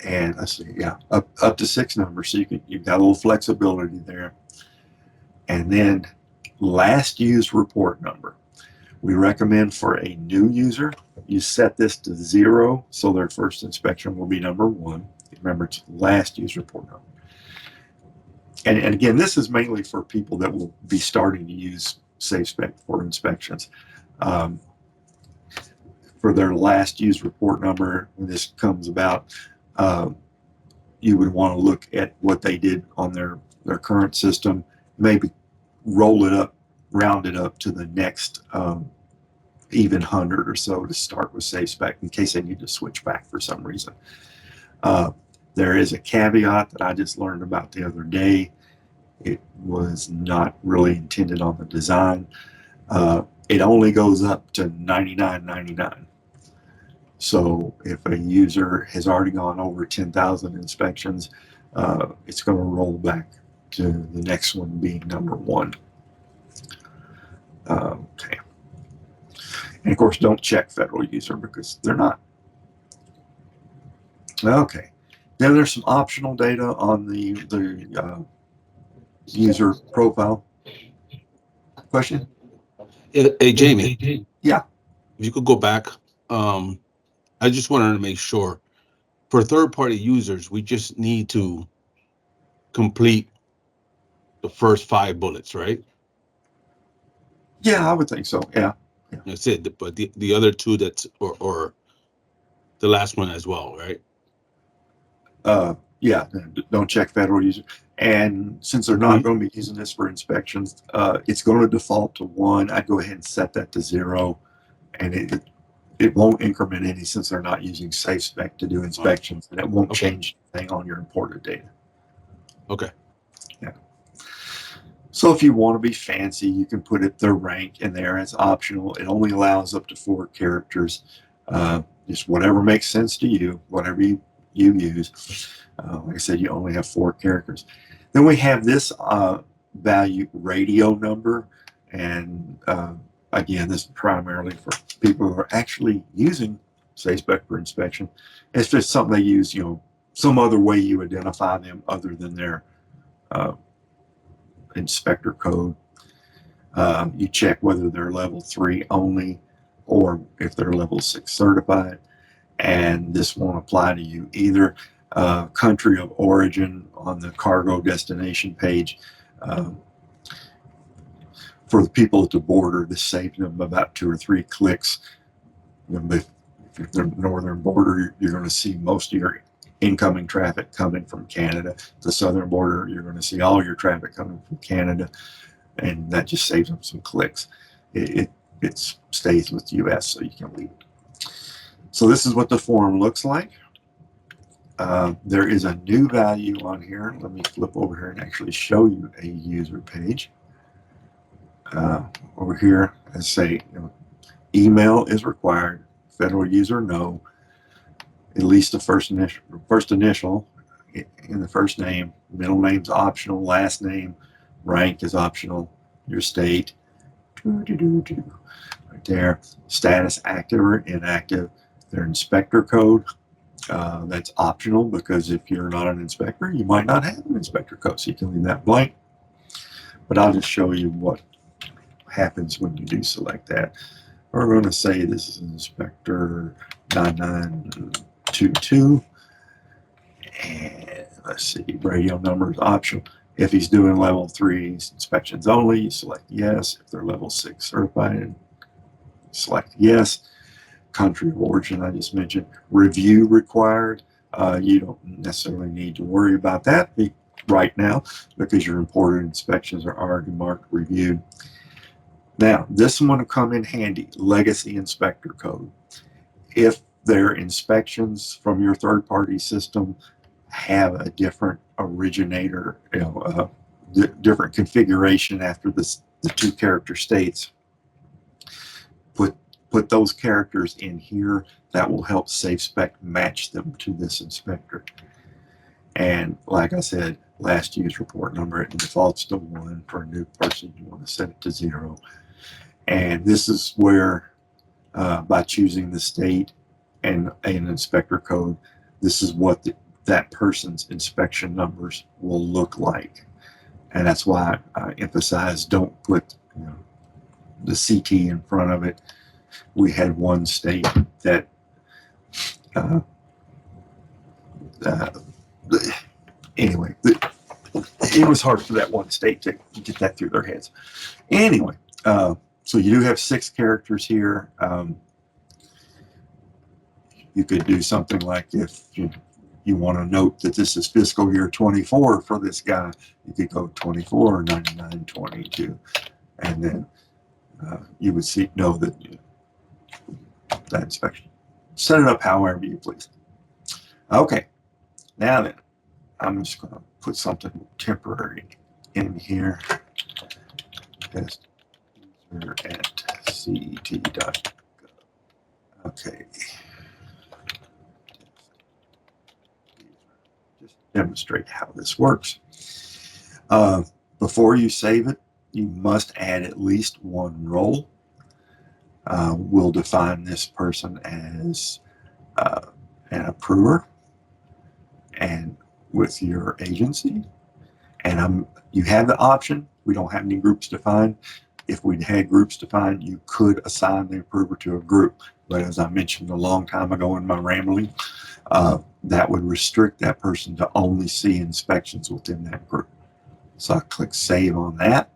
And let's see, yeah, up to 6 numbers, so you've got a little flexibility there. And then last used report number. We recommend for a new user, you set this to 0, so their first inspection will be number 1. Remember, it's last used report number. and again, this is mainly for people that will be starting to use SafeSpec for inspections. For their last used report number, when this comes about, you would want to look at what they did on their current system, maybe roll it up, round it up to the next even 100 or so to start with SafeSpec in case they need to switch back for some reason. There is a caveat that I just learned about the other day. It was not really intended on the design. It only goes up to $99.99. So if a user has already gone over 10,000 inspections, it's going to roll back to the next one being number 1. Okay. And of course, don't check federal user because they're not. Okay. Then there's some optional data on the user profile. Question? Hey, Jamie. Yeah. If you could go back, I just wanted to make sure for third-party users, we just need to complete the first 5 bullets, right? Yeah, I would think so. Yeah. That's it. But the other 2 or the last one as well, right? Yeah, don't check federal user. And since they're not going to be using this for inspections, it's going to default to 1. I'd go ahead and set that to 0, and it won't increment any since they're not using SafeSpec to do inspections, and it won't change anything on your imported data. Okay. Yeah. So if you want to be fancy, you can put their rank in there. It's optional. It only allows up to 4 characters. Just whatever makes sense to you, whatever you use. Like I said, you only have 4 characters. Then we have this value radio number, and again, this is primarily for people who are actually using SafeSpec for inspection. It's just something they use, some other way you identify them other than their inspector code. You check whether they're level 3 only or if they're level 6 certified, and this won't apply to you either. Country of origin on the cargo destination page. For the people at the border, this saves them about 2 or 3 clicks. If you're northern border, you're going to see most of your incoming traffic coming from Canada. The southern border, you're going to see all your traffic coming from Canada, and that just saves them some clicks. It stays with the US, so you can leave it. So this is what the form looks like. There is a new value on here. Let me flip over here and actually show you a user page. Over here, I say email is required. Federal user, no. At least the first initial in the first name. Middle name's optional. Last name, rank is optional. Your state, right there. Status active or inactive. Their inspector code. That's optional because if you're not an inspector, you might not have an inspector code, so you can leave that blank. But I'll just show you what happens when you do select that. We're going to say this is inspector 9922, and let's see, radio number is optional. If he's doing level 3 inspections only, you select yes. If they're level 6 certified, select yes. Country of origin, I just mentioned. Review required. You don't necessarily need to worry about that right now because your imported inspections are already marked reviewed. Now, this one will come in handy, legacy inspector code. If their inspections from your third-party system have a different originator, different configuration after the 2 character states, put those characters in here. That will help SafeSpec match them to this inspector. And like I said, last used report number, it defaults to 1. For a new person, you want to set it to 0. And this is where, by choosing the state and an inspector code, this is what that person's inspection numbers will look like. And that's why I emphasize don't put the CT in front of it. We had one state that anyway, it was hard for that one state to get that through their heads. Anyway, so you do have 6 characters here. You could do something like if you want to note that this is fiscal year 24 for this guy, you could go 24, 99, 22, and then you would know that that inspection. Set it up however you please. Okay, now then, I'm just going to put something temporary in here. Test user at cet.gov. Okay. Just demonstrate how this works. Before you save it, you must add at least 1 role. We'll define this person as an approver and with your agency. And you have the option. We don't have any groups defined. If we had groups defined, you could assign the approver to a group. But as I mentioned a long time ago in my rambling, that would restrict that person to only see inspections within that group. So I click Save on that.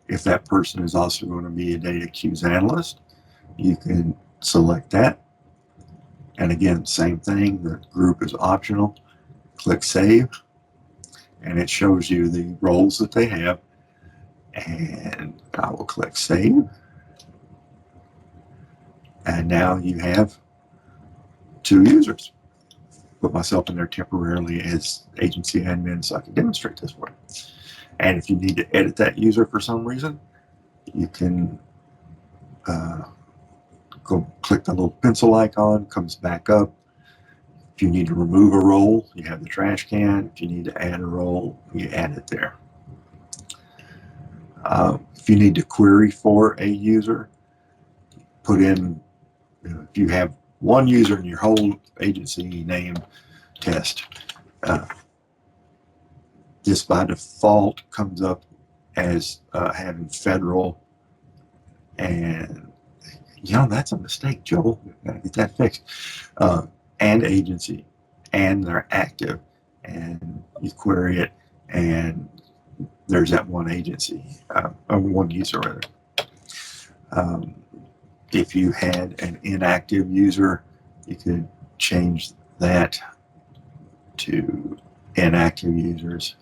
If that person is also going to be a data queues analyst, you can select that. And again, same thing, the group is optional. Click Save, and it shows you the roles that they have. And I will click Save. And now you have 2 users. Put myself in there temporarily as agency admin so I can demonstrate this for you. And if you need to edit that user for some reason, you can go click the little pencil icon, comes back up. If you need to remove a role, you have the trash can. If you need to add a role, you add it there. If you need to query for a user, put in, if you have 1 user in your whole agency name test, this by default comes up as having federal, and that's a mistake, Joel. Gotta get that fixed. And agency, and they're active, and you query it, and there's that 1 agency, or 1 user rather. If you had an inactive user, you could change that to inactive users.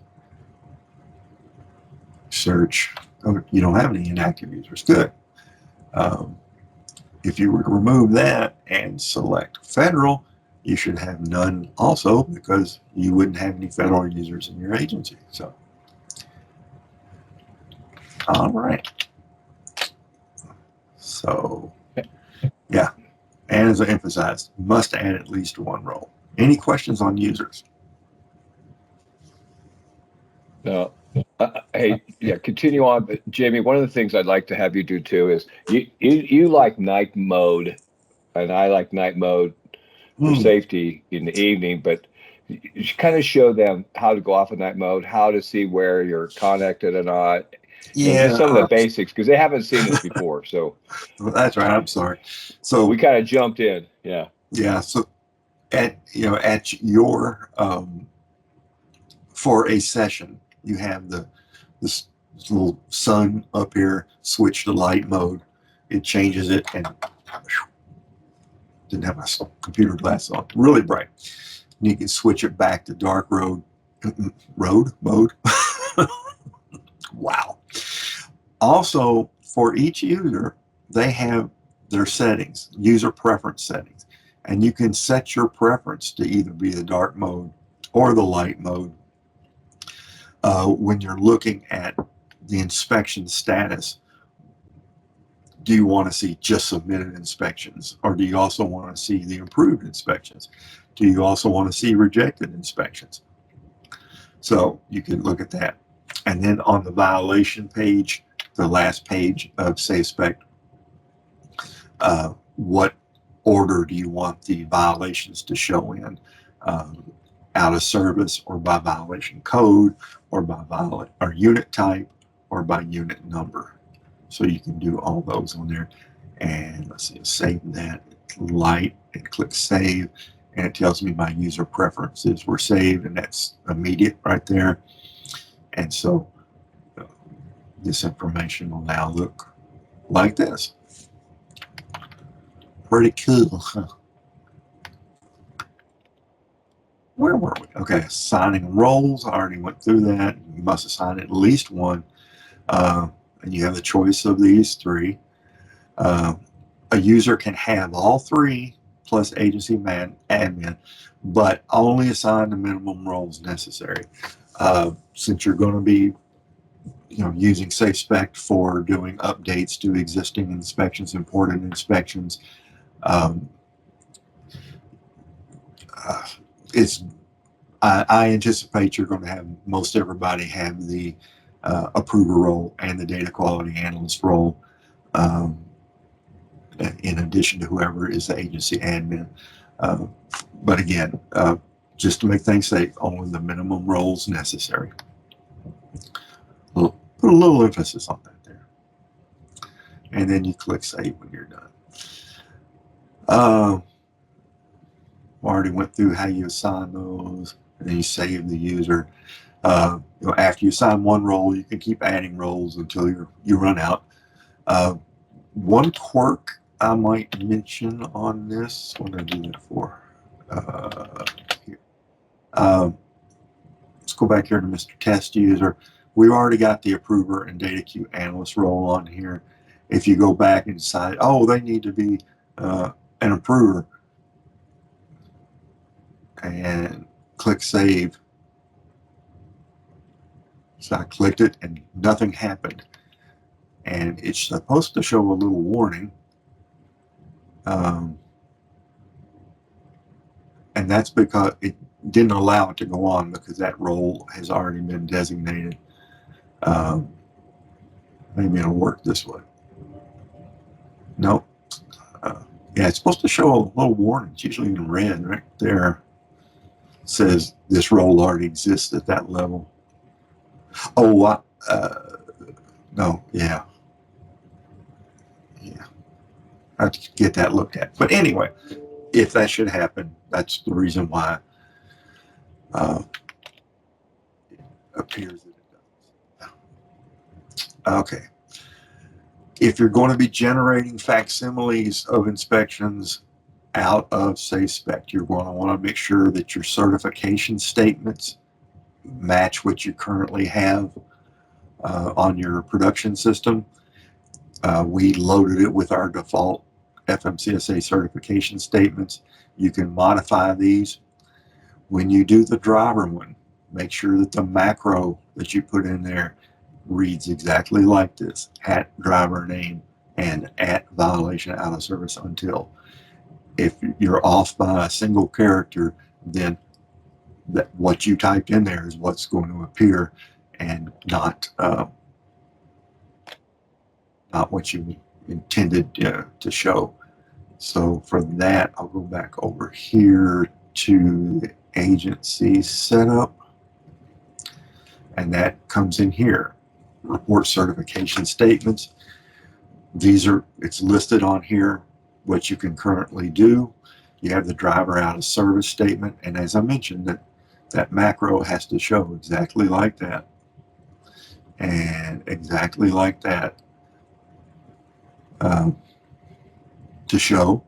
Search. Oh, you don't have any inactive users. Good. If you were to remove that and select federal, you should have none also, because you wouldn't have any federal users in your agency. So, all right. So, yeah. And as I emphasized, must add at least 1 role. Any questions on users? No. Hey, yeah, continue on. But Jamie, one of the things I'd like to have you do too is you like night mode, and I like night mode for safety in the evening, but you should kind of show them how to go off of night mode, how to see where you're connected or not. Yeah, just some of the basics, because they haven't seen this before. So that's right. I'm sorry. So we kind of jumped in. Yeah. Yeah. So at your for a session, you have this little sun up here. Switch to light mode. It changes it, and didn't have my computer glasses on. Really bright. And you can switch it back to dark mode. Wow. Also, for each user, they have their settings, user preference settings, and you can set your preference to either be the dark mode or the light mode. When you're looking at the inspection status, do you want to see just submitted inspections, or do you also want to see the approved inspections? Do you also want to see rejected inspections? So you can look at that. And then on the violation page, the last page of SafeSpec, what order do you want the violations to show in? Out of service, or by violation code, or by or unit type, or by unit number. So you can do all those on there. And let's see, save that light and click save. And it tells me my user preferences were saved, and that's immediate right there. And so this information will now look like this. Pretty cool, huh? Where were we? Okay, assigning roles. I already went through that. You must assign at least one. And you have the choice of these three. A user can have all three plus agency admin, but only assign the minimum roles necessary. Since you're going to be using SafeSpect for doing updates to existing inspections, important inspections, I anticipate you're going to have most everybody have the approver role and the data quality analyst role, in addition to whoever is the agency admin. But again, just to make things safe, only the minimum roles necessary. Put a little emphasis on that there. And then you click save when you're done. Already went through how you assign those, and then you save the user. After you assign one role, you can keep adding roles until you run out. One quirk I might mention on this, what did I do that for? Here. Let's go back here to Mr. Test User. We've already got the approver and data queue analyst role on here. If you go back and decide, oh, they need to be an approver, and click save. So I clicked it and nothing happened. And it's supposed to show a little warning. And that's because it didn't allow it to go on because that role has already been designated. Maybe it'll work this way. Nope. Yeah, it's supposed to show a little warning. It's usually in red right there. It says this role already exists at that level. Oh, no, yeah. Yeah. I have to get that looked at. But anyway, if that should happen, that's the reason why it appears that it does. Okay. If you're going to be generating facsimiles of inspections out of SafeSpect, you're going to want to make sure that your certification statements match what you currently have on your production system. We loaded it with our default FMCSA certification statements. You can modify these. When you do the driver one, make sure that the macro that you put in there reads exactly like this: at driver name and at violation out of service until. If you're off by a single character, then what you typed in there is what's going to appear, and not what you intended to show. So for that, I'll go back over here to the agency setup, and that comes in here. Report certification statements. It's listed on here what you can currently do. You have the driver out of service statement, and as I mentioned, that macro has to show exactly like that, and exactly like that to show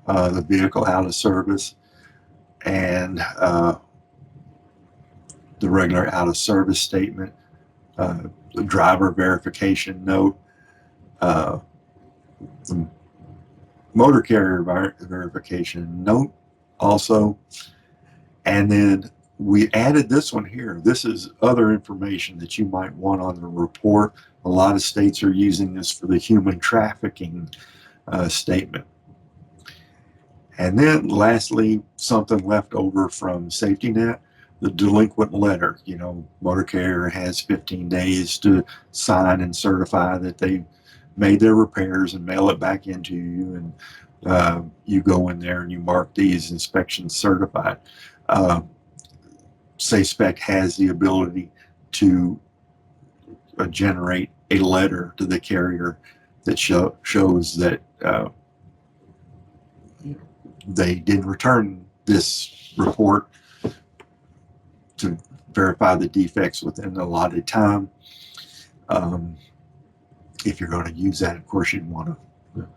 the vehicle out of service and the regular out of service statement, the driver verification note, the motor carrier verification note also. And then we added this one here. This is other information that you might want on the report. A lot of states are using this for the human trafficking statement. And then lastly, something left over from Safety Net, the delinquent letter. Motor carrier has 15 days to sign and certify that they made their repairs and mail it back into you. And you go in there and you mark these inspections certified. SafeSpect has the ability to generate a letter to the carrier that shows that they didn't return this report to verify the defects within the allotted time. If you're going to use that, of course, you'd want to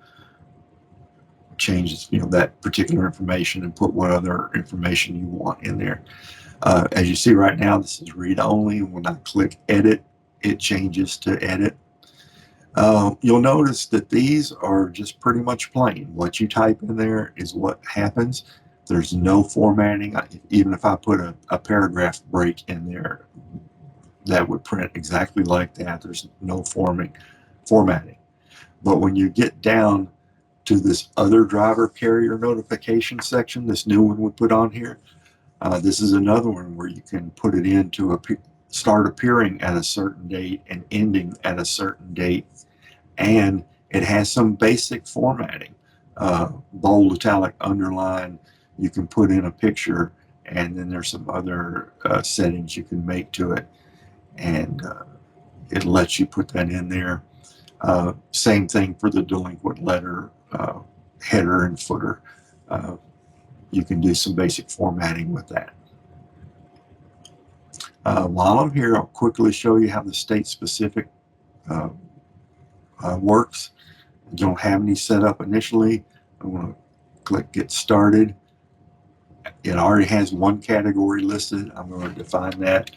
change, that particular information and put what other information you want in there. As you see right now, this is read only. When I click edit, it changes to edit. You'll notice that these are just pretty much plain. What you type in there is what happens. There's no formatting. Even if I put a paragraph break in there, that would print exactly like that. There's no formatting. But when you get down to this other driver carrier notification section, this new one we put on here, this is another one where you can put it in to start appearing at a certain date and ending at a certain date. And it has some basic formatting, bold, italic, underline. You can put in a picture, and then there's some other settings you can make to it, and it lets you put that in there. Same thing for the delinquent letter header and footer. You can do some basic formatting with that. While I'm here, I'll quickly show you how the state-specific works. I don't have any set up initially. I'm going to click Get Started. It already has one category listed. I'm going to define that,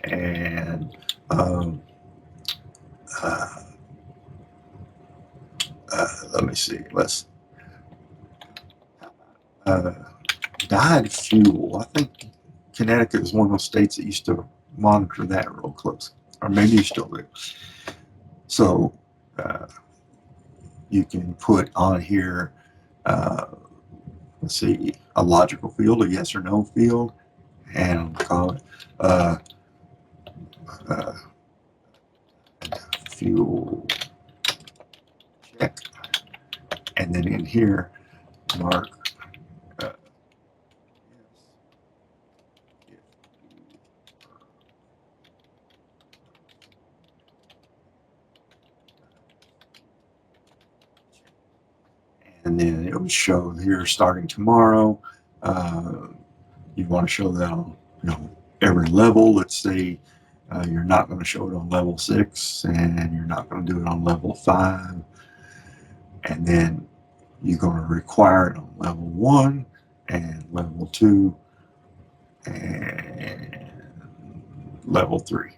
and let me see. Let's dyed fuel. I think Connecticut is one of those states that used to monitor that real close, or maybe you still do. So you can put on here, let's see, a logical field, a yes or no field, and I'll call it fuel check. And then in here, mark and then it would show here starting tomorrow. You want to show that on every level. Let's say you're not going to show it on level 6, and you're not going to do it on level 5, and then you're going to require it on level 1 and level 2 and level 3.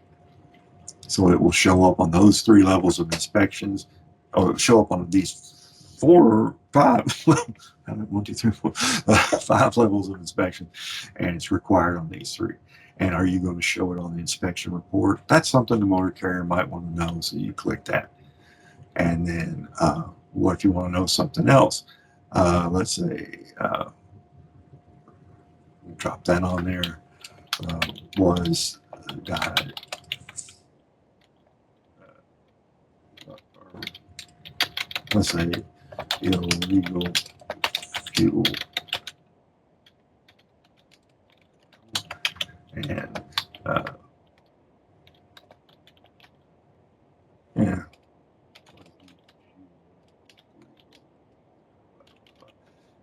So it will show up on those 3 levels of inspections. Oh, it will show up on these 4 or 5 1, 2, 3, 4 5 levels of inspection, and it's required on these 3. And are you going to show it on the inspection report? That's something the motor carrier might want to know, so you click that. And then what if you want to know something else? Let's say drop that on there. Was died. Let's say illegal fuel. And yeah.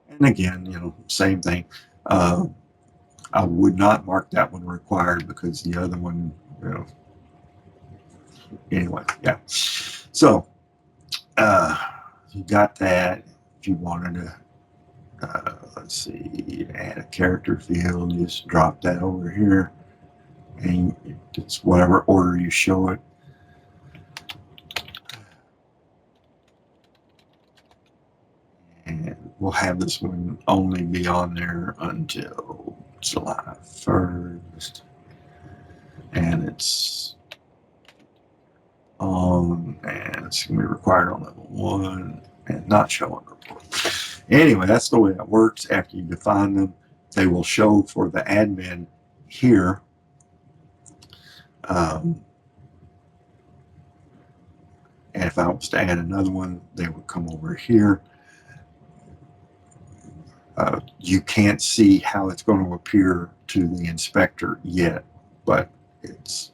And again, same thing. I would not mark that one required because the other one, anyway, yeah. So you got that. If you wanted to, let's see, add a character field, just drop that over here, and it's whatever order you show it. And we'll have this one only be on there until July 1st. And it's on, and it's going to be required on level 1 and not show on report. Anyway, that's the way it works. After you define them, they will show for the admin here. And if I was to add another one, they would come over here. You can't see how it's going to appear to the inspector yet, but it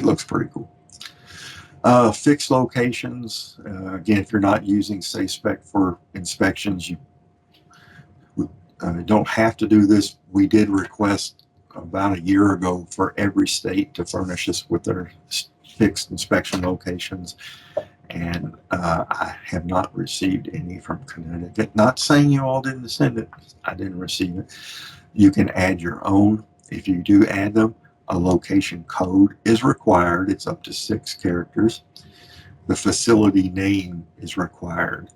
looks pretty cool. Fixed locations. Again, if you're not using SafeSpec for inspections, you don't have to do this. We did request about a year ago for every state to furnish us with their fixed inspection locations. And I have not received any from Connecticut. Not saying you all didn't send it. I didn't receive it. You can add your own. If you do add them, a location code is required. It's up to 6 characters. The facility name is required.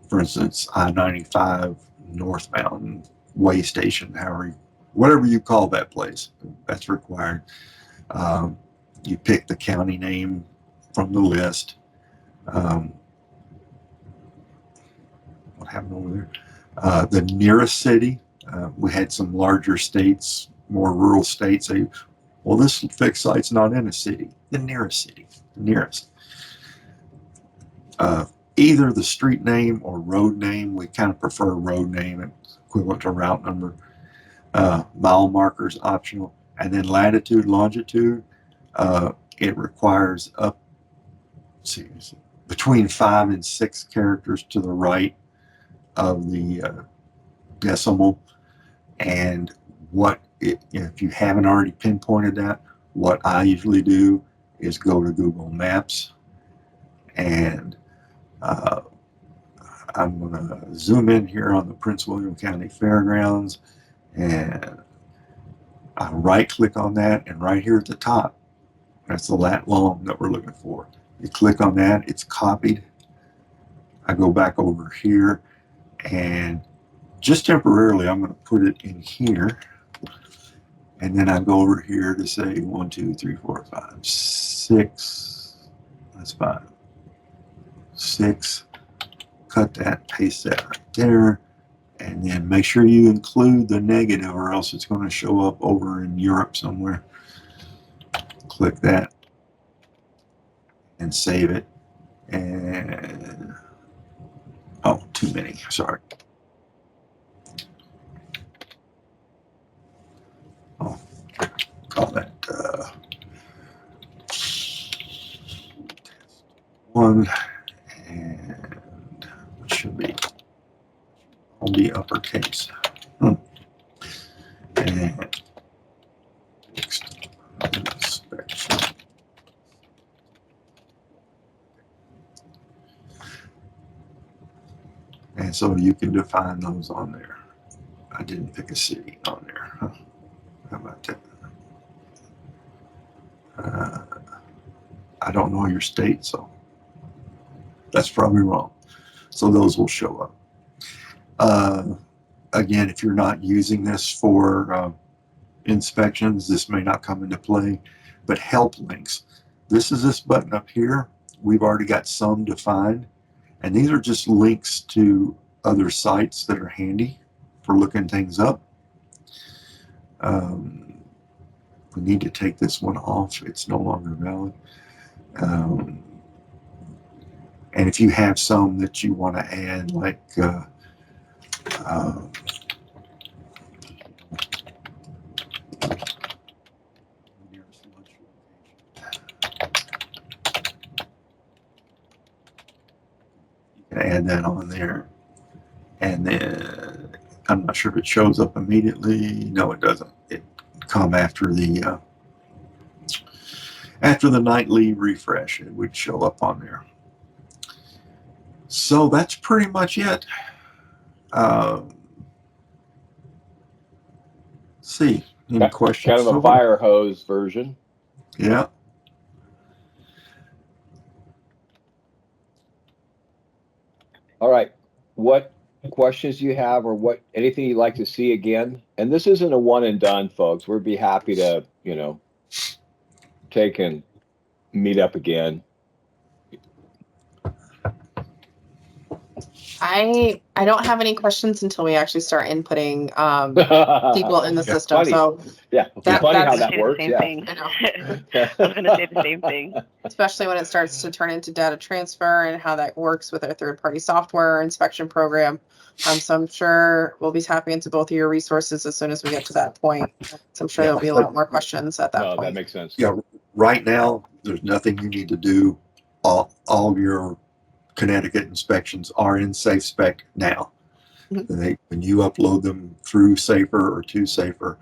For instance, I-95 northbound way station, whatever you call that place, that's required. You pick the county name from the list. What happened over there? The nearest city. We had some larger states, more rural states say, well, this fixed site's not in a city. The nearest city, the nearest. Either the street name or road name. We kind of prefer road name, equivalent to route number. Mile markers optional. And then latitude, longitude, it requires between 5 and 6 characters to the right of the decimal. And if you haven't already pinpointed that, what I usually do is go to Google Maps, and I'm going to zoom in here on the Prince William County Fairgrounds, and I right click on that, and right here at the top, that's the lat long that we're looking for. You click on that, it's copied. I go back over here, and just temporarily, I'm going to put it in here. And then I go over here to say 1, 2, 3, 4, 5, 6. That's 5. 6. Cut that, paste that right there. And then make sure you include the negative, or else it's going to show up over in Europe somewhere. Click that and save it. And oh, too many. Sorry. I'll call that one, and it should be all be uppercase. And next inspection. And so you can define those on there. I didn't pick a city on there. Huh? How about that? I don't know your state, so that's probably wrong. So those will show up. Again, if you're not using this for inspections, this may not come into play, but help links. This is this button up here. We've already got some defined, and these are just links to other sites that are handy for looking things up. We need to take this one off. It's no longer valid. And if you have some that you want to add, like you can add that on there. And then I'm not sure if it shows up immediately. No, it doesn't. It come after the nightly refresh. It would show up on there. So that's pretty much it. See, any questions? Kind of a fire hose version. Yeah. All right. What questions do you have, or anything you'd like to see again? And this isn't a one and done, folks. We'd be happy to, take and meet up again. I don't have any questions until we actually start inputting people in the system. Funny. So yeah, That- funny how that's that works. Yeah. Thing. I know. I was going to say the same thing. especially when it starts to turn into data transfer and how that works with our third-party software inspection program. So I'm sure we'll be tapping into both of your resources as soon as we get to that point. So I'm sure there'll be a lot more questions at that No, point. that makes sense. Yeah. Right now, there's nothing you need to do. All of your Connecticut inspections are in SafeSpec now. Mhm. When you upload them through Safer or to Safer,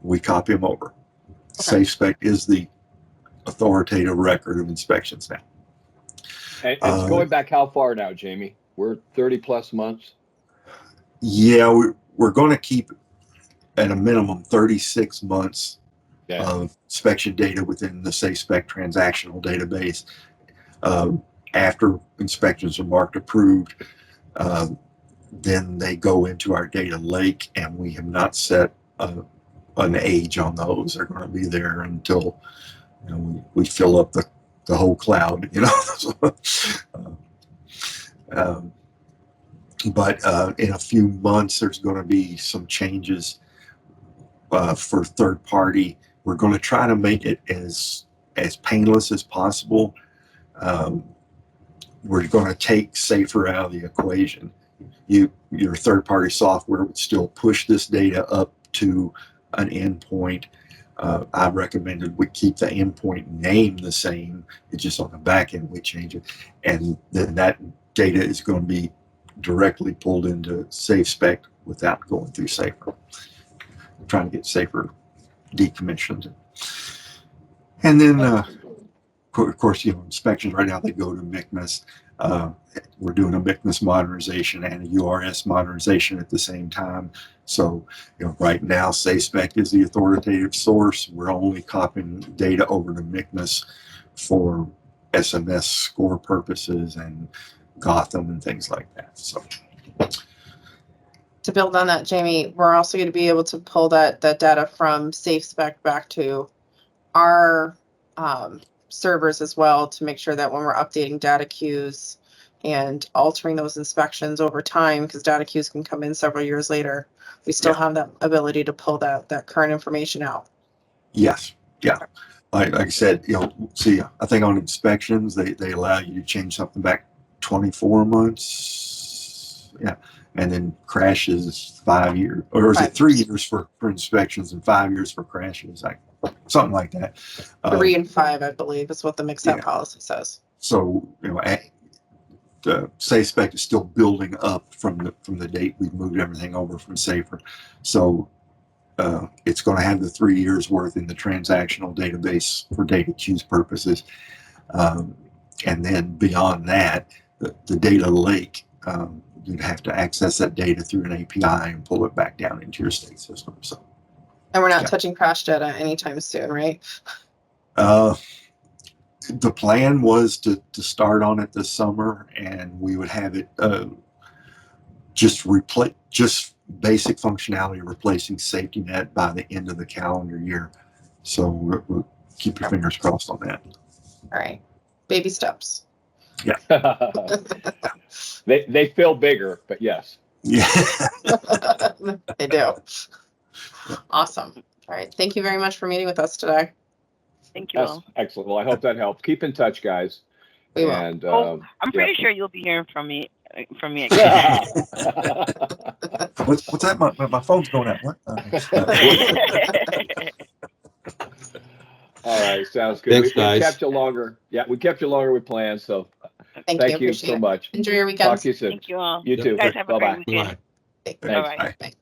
we copy them over. SafeSpec is the authoritative record of inspections now. And it's going back how far now, Jamie? We're 30 plus months. Yeah, we're going to keep at a minimum 36 months Yeah. of inspection data within the SafeSpec transactional database. After inspections are marked approved, then they go into our data lake, and we have not set an age on those. They're going to be there until we fill up the whole cloud. But in a few months, there's going to be some changes for third party. We're going to try to make it as painless as possible. We're going to take Safer out of the equation. Your third party software would still push this data up to an endpoint. I recommended we keep the endpoint name the same. It's just on the back end we change it, and then that data is going to be directly pulled into SafeSpec without going through Safer. I'm trying to get Safer decommissioned, and then of course, inspections right now they go to MICMAS. We're doing a MICMAS modernization and a URS modernization at the same time. So, right now, SafeSpec is the authoritative source. We're only copying data over to MICMAS for SMS score purposes and Gotham and things like that. So, To build on that, Jamie, we're also going to be able to pull that data from SafeSpec back to our servers as well, to make sure that when we're updating data queues and altering those inspections over time, because data queues can come in several years later, we still have that ability to pull that current information out. yes, yeah. Like I said, see, I think on inspections, they allow you to change something back 24 months. Yeah. And then crashes 5 years, or is it 3 years for inspections and 5 years for crashes? Something like that. 3 and 5, I believe, is what the mix-up policy says. So, the SafeSpec is still building up from the date we moved everything over from Safer. So it's going to have the 3 years worth in the transactional database for data queues purposes. And then beyond that, the data lake, you'd have to access that data through an API and pull it back down into your state system. So, And we're not touching crash data anytime soon, right? the plan was to start on it this summer, and we would have it just basic functionality replacing Safety Net by the end of the calendar year. So we'll keep your fingers crossed on that. All right. Baby steps. Yeah. They feel bigger, but yes. Yeah. They do. Awesome. All right. Thank you very much for meeting with us today. Thank you That's all. excellent. Well, I hope that helped. Keep in touch, guys. We will. And I'm pretty sure you'll be hearing from me again. What's that? My phone's going out. What? All right, sounds good. Thanks, we guys. kept you longer. Yeah, we kept you longer with plans. So Thank thank you. you Appreciate so it. much. Enjoy your weekend. Thank you soon. Thank you all. You too. You guys have a Bye-bye. great weekend. Bye. Thanks. Bye-bye. Bye.